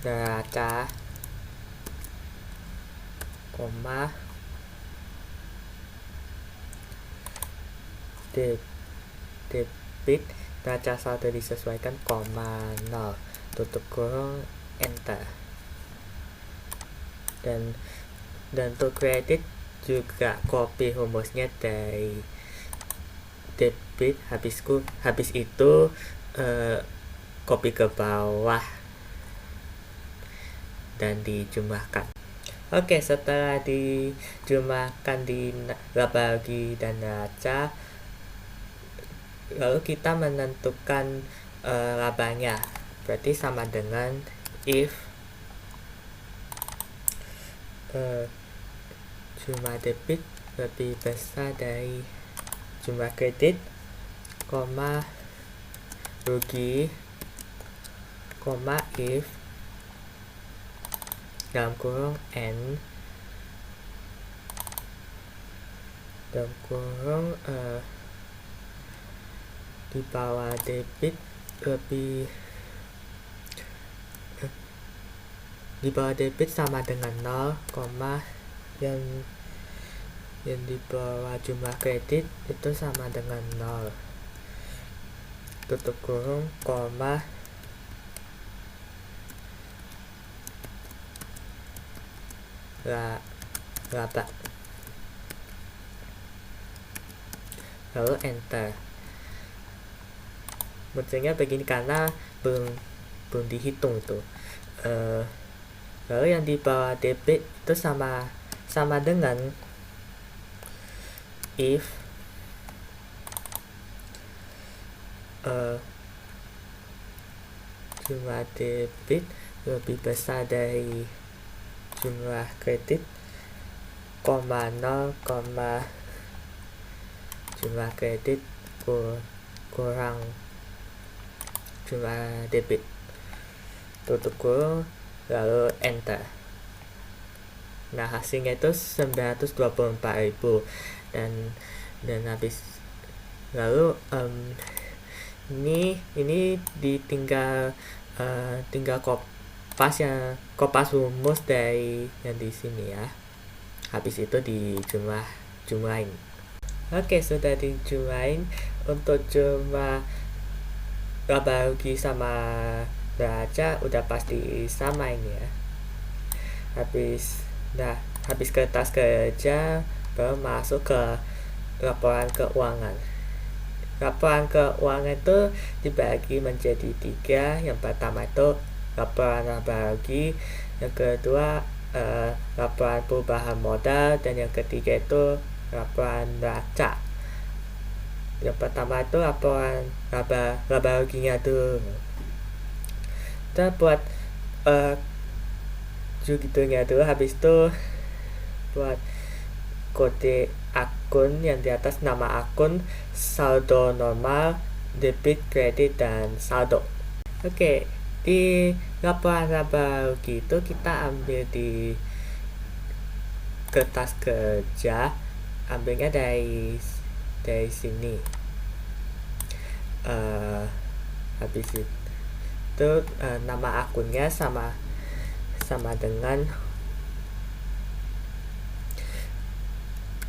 neraca, koma debit neraca saldo disesuaikan, koma 0, tutup kurung, enter. Dan untuk kredit juga copy rumusnya dari debit, habis itu copy ke bawah dan dijumlahkan. Oke, setelah dijumlahkan di laba rugi dan neraca, lalu kita menentukan labanya. Berarti sama dengan if jumlah debit lebih besar dari jumlah kredit, koma rugi, koma if dalam kurung n dalam kurung di bawah debit lebih di bawah debit sama dengan 0, koma yang yang di bawah jumlah kredit itu sama dengan 0, tutup kurung, koma, laba, lalu enter. Munculnya begini karena belum dihitung itu. Lalu yang di bawah debit itu sama dengan if jumlah debit lebih besar dari jumlah kredit, koma 0, jumlah kredit kurang jumlah debit, tutup kurung, lalu enter. Nah, hasilnya itu 924.000 dan habis. Lalu ini ditinggal kopas rumus dari yang di sini ya. Habis itu jumlahin. Oke, sudah dijumlahin. Untuk jumlah laba rugi sama neraca udah pasti sama ini ya. Habis kertas kerja baru masuk ke laporan keuangan. Laporan keuangan itu dibagi menjadi 3. Yang pertama itu laporan laba rugi, yang kedua laporan perubahan modal, dan yang ketiga itu laporan neraca. Yang pertama itu laporan laba ruginya dulu. Kita buat judulnya dulu, habis itu buat kode akun yang di atas nama akun, saldo normal, debit, kredit, dan saldo. Oke, di laporan laba rugi itu kita ambil di kertas kerja, ambilnya dari sini. Habis itu nama akunnya sama dengan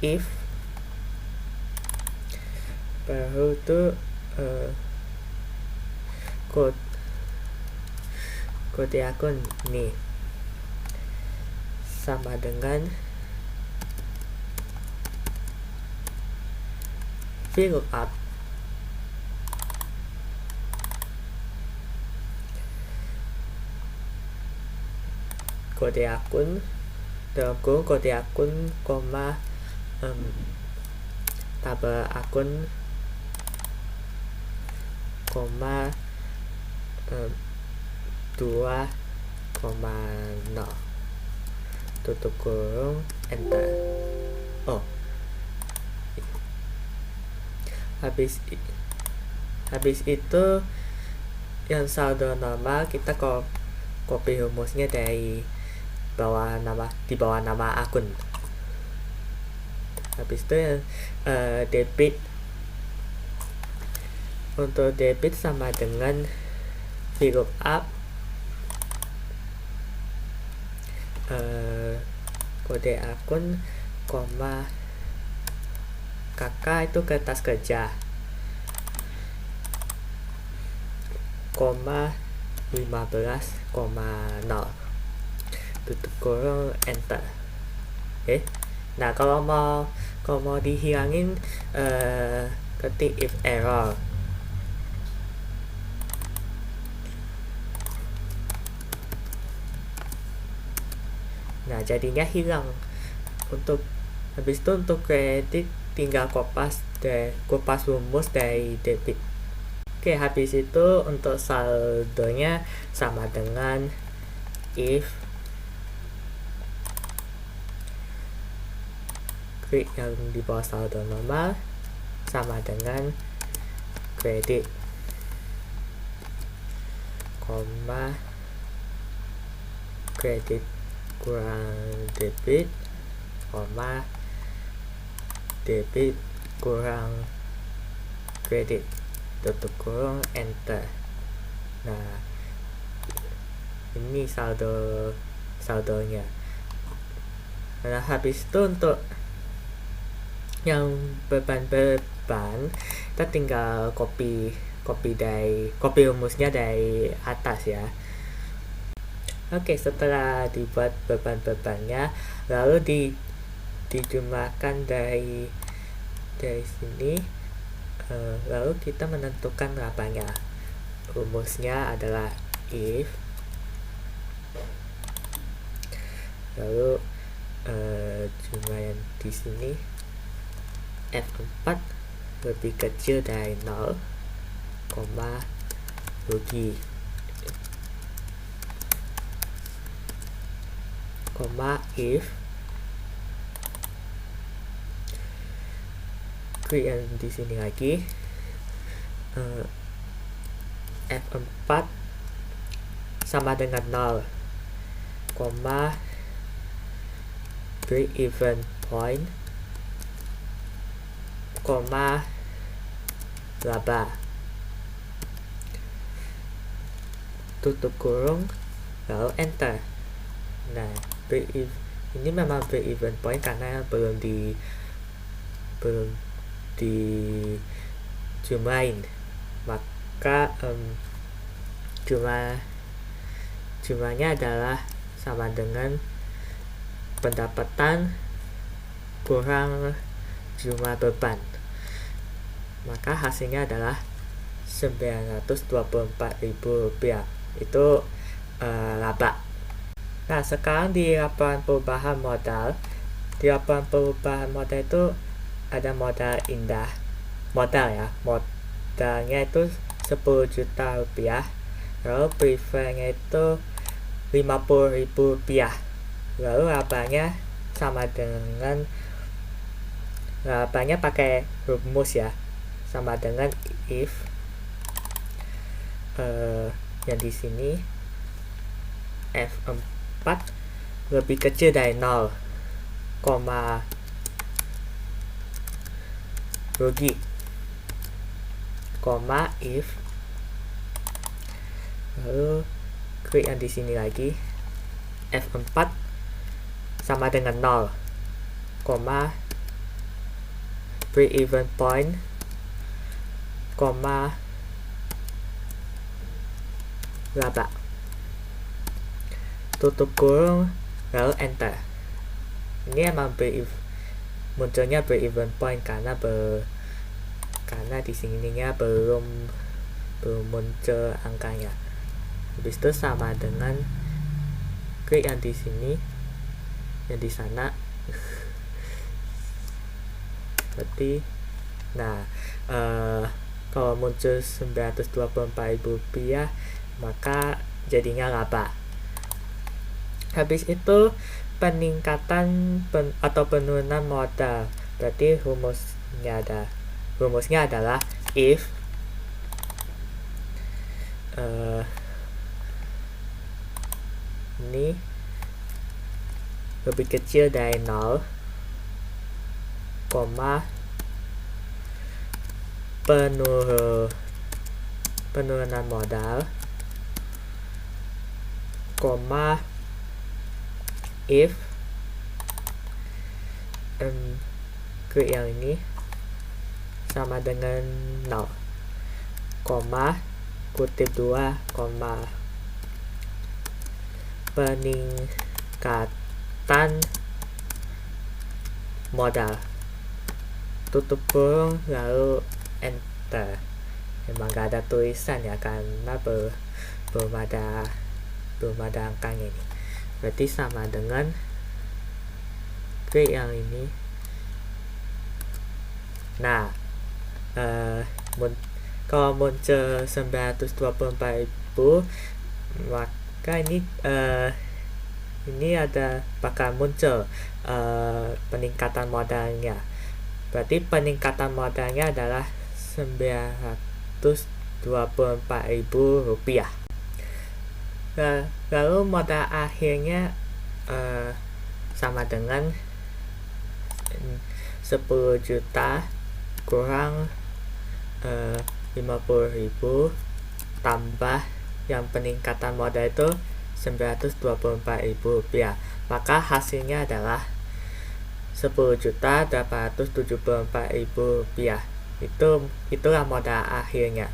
if, baru itu kode akun nih sama dengan VLOOKUP. Kode akun dalam kurung kode akun, koma tabel akun, koma 2,0, tutup kurung, enter. Habis itu yang saldo normal kita copy rumusnya di bawah nama akun. Habis itu debit, untuk debit sama dengan VLOOKUP kode akun, koma kakak itu kertas kerja, koma 15,0, tutup kurung, enter. Nah, kalau mau dihilangin ketik if error. Nah, jadinya hilang. Habis itu untuk kredit tinggal kopas rumus dari debit. Oke, habis itu untuk saldonya sama dengan if klik yang di bawah saldo normal sama dengan kredit, koma kredit kurang debit, koma debit kurang kredit, tutup kurung, enter. Nah, ini saldonya. Nah, habis itu untuk yang beban kita tinggal copy rumusnya dari atas ya. Oke, setelah dibuat beban-bebannya, lalu dijumlahkan dari sini, lalu kita menentukan labanya. Rumusnya adalah if, lalu jumlah yang di sini F4 lebih kecil dari 0, rugi, if create yang di sini lagi, F4 sama dengan 0, break even point, laba, tutup kurung, lalu enter. Nah, ini memang break even point karena belum dijumlahin, maka jumlahnya adalah sama dengan pendapatan kurang jumlah beban, maka hasilnya adalah Rp924.000. Itu laba. Nah, sekarang di laporan perubahan modal, itu ada modal indah, modalnya itu Rp10 juta, lalu prefernya itu Rp50.000, lalu labanya sama dengan pakai rumus ya, sama dengan if yang di sini F4 lebih kecil dari 0, rugi, if, lalu klik yang di sini lagi, F4 sama dengan 0, break even point, laba, tutup kurung, lalu enter. Ini emang munculnya break even point karena di sininya belum muncul angkanya. Habis itu sama dengan klik yang di sini, yang di sana. Berarti kalau muncul Rp924.000, maka jadinya laba. Habis itu peningkatan atau penurunan modal, berarti rumusnya adalah if ini lebih kecil dari 0, penurunan modal, if klik yang ini sama dengan 0, kutip 2, peningkatan modal, tutup kurung, lalu enter. Memang gak ada tulisan ya karena belum ada angkanya ini. Berarti sama dengan klik yang ini. Nah, kalau muncul 924.000, maka ini bakal muncul peningkatan modalnya. Berarti peningkatan modalnya adalah Rp924.000. Lalu modal akhirnya sama dengan 10 juta kurang 50.000 tambah yang peningkatan modal itu Rp924.000, maka hasilnya adalah Rp10.874.000. Itulah modal akhirnya.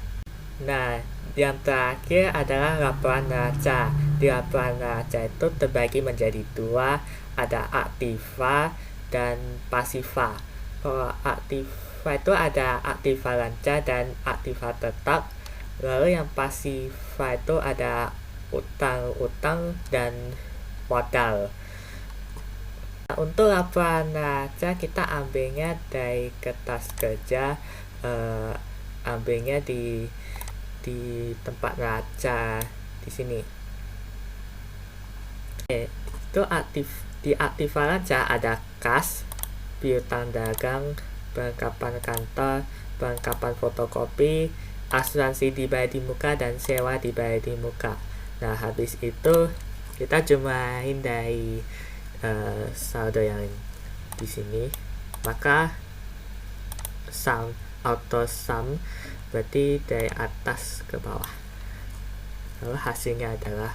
Nah, yang terakhir adalah laporan neraca. Di laporan neraca itu terbagi menjadi dua, ada aktiva dan pasiva. Kalau aktiva itu ada aktiva lancar dan aktiva tetap. Lalu yang pasiva itu ada utang dan modal. Untuk laporan neraca kita ambilnya dari kertas kerja, ambilnya di tempat neraca di sini. Itu di aktiva lancar ada kas, piutang dagang, perlengkapan kantor, perlengkapan fotokopi, asuransi dibayar di muka, dan sewa dibayar di muka. Nah, habis itu kita jumlahin dari saldo yang di sini, maka auto sum berarti dari atas ke bawah. Lalu hasilnya adalah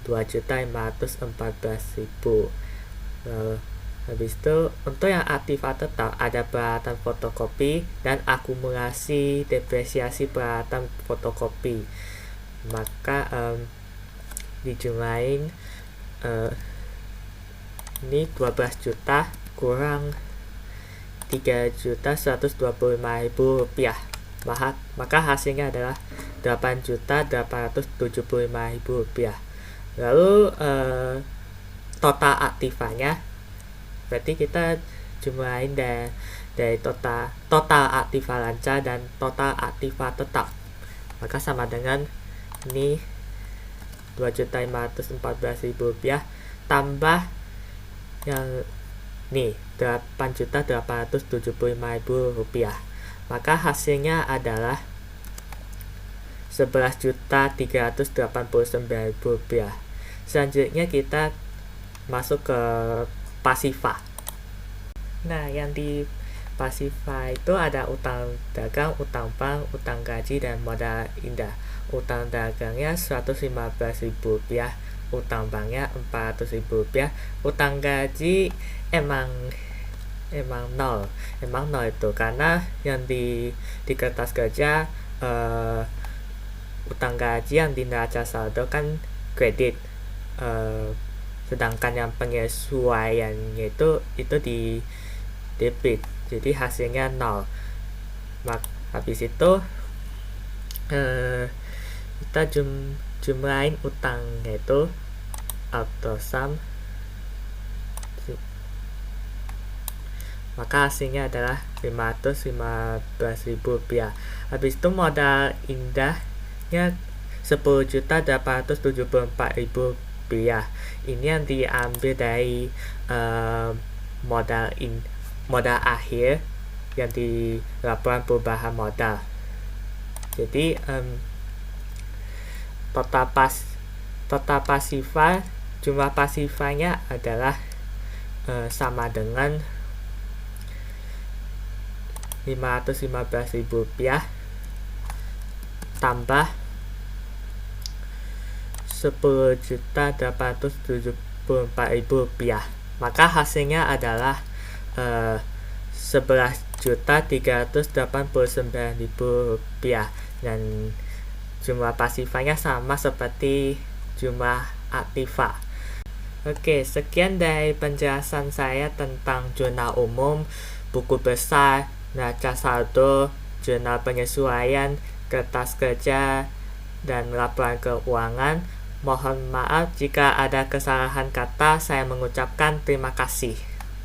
2.514.000. Lalu habis itu untuk yang aktiva tetap ada peralatan fotokopi dan akumulasi depresiasi peralatan fotokopi. Maka dijumlahin ini 12 juta kurang 3.125.000 rupiah. Maka hasilnya adalah 8.875.000 rupiah. Lalu total aktivanya berarti kita jumlahin dari total aktiva lancar dan total aktiva tetap, maka sama dengan ini 2.514.000 rupiah tambah yang nih 8.875.000 rupiah, maka hasilnya adalah 11.389.000 rupiah. Selanjutnya kita masuk ke pasiva. Nah, yang di pasiva itu ada utang dagang, utang bank, utang gaji, dan modal indah. Utang dagangnya 115.000 rupiah, utang banknya 400.000 rupiah, utang gaji emang nol itu karena yang di kertas kerja utang gaji yang di neraca saldo kan kredit, sedangkan yang penyesuaiannya itu di debit, jadi hasilnya nol. Habis itu kita jumlahin utang, yaitu auto sum, maka hasilnya adalah 515.000 rupiah. Habis itu modal indahnya 10.874.000 rupiah. Ini yang diambil dari modal akhir yang di laporan perubahan modal. Jadi total pasiva, jumlah pasivanya adalah sama dengan 515.000 rupiah tambah 10.874.000 rupiah, maka hasilnya adalah 11.389.000 rupiah, dan jumlah pasivanya sama seperti jumlah aktiva. Oke, sekian dari penjelasan saya tentang jurnal umum, buku besar, neraca saldo, jurnal penyesuaian, kertas kerja, dan laporan keuangan. Mohon maaf jika ada kesalahan kata. Saya mengucapkan terima kasih.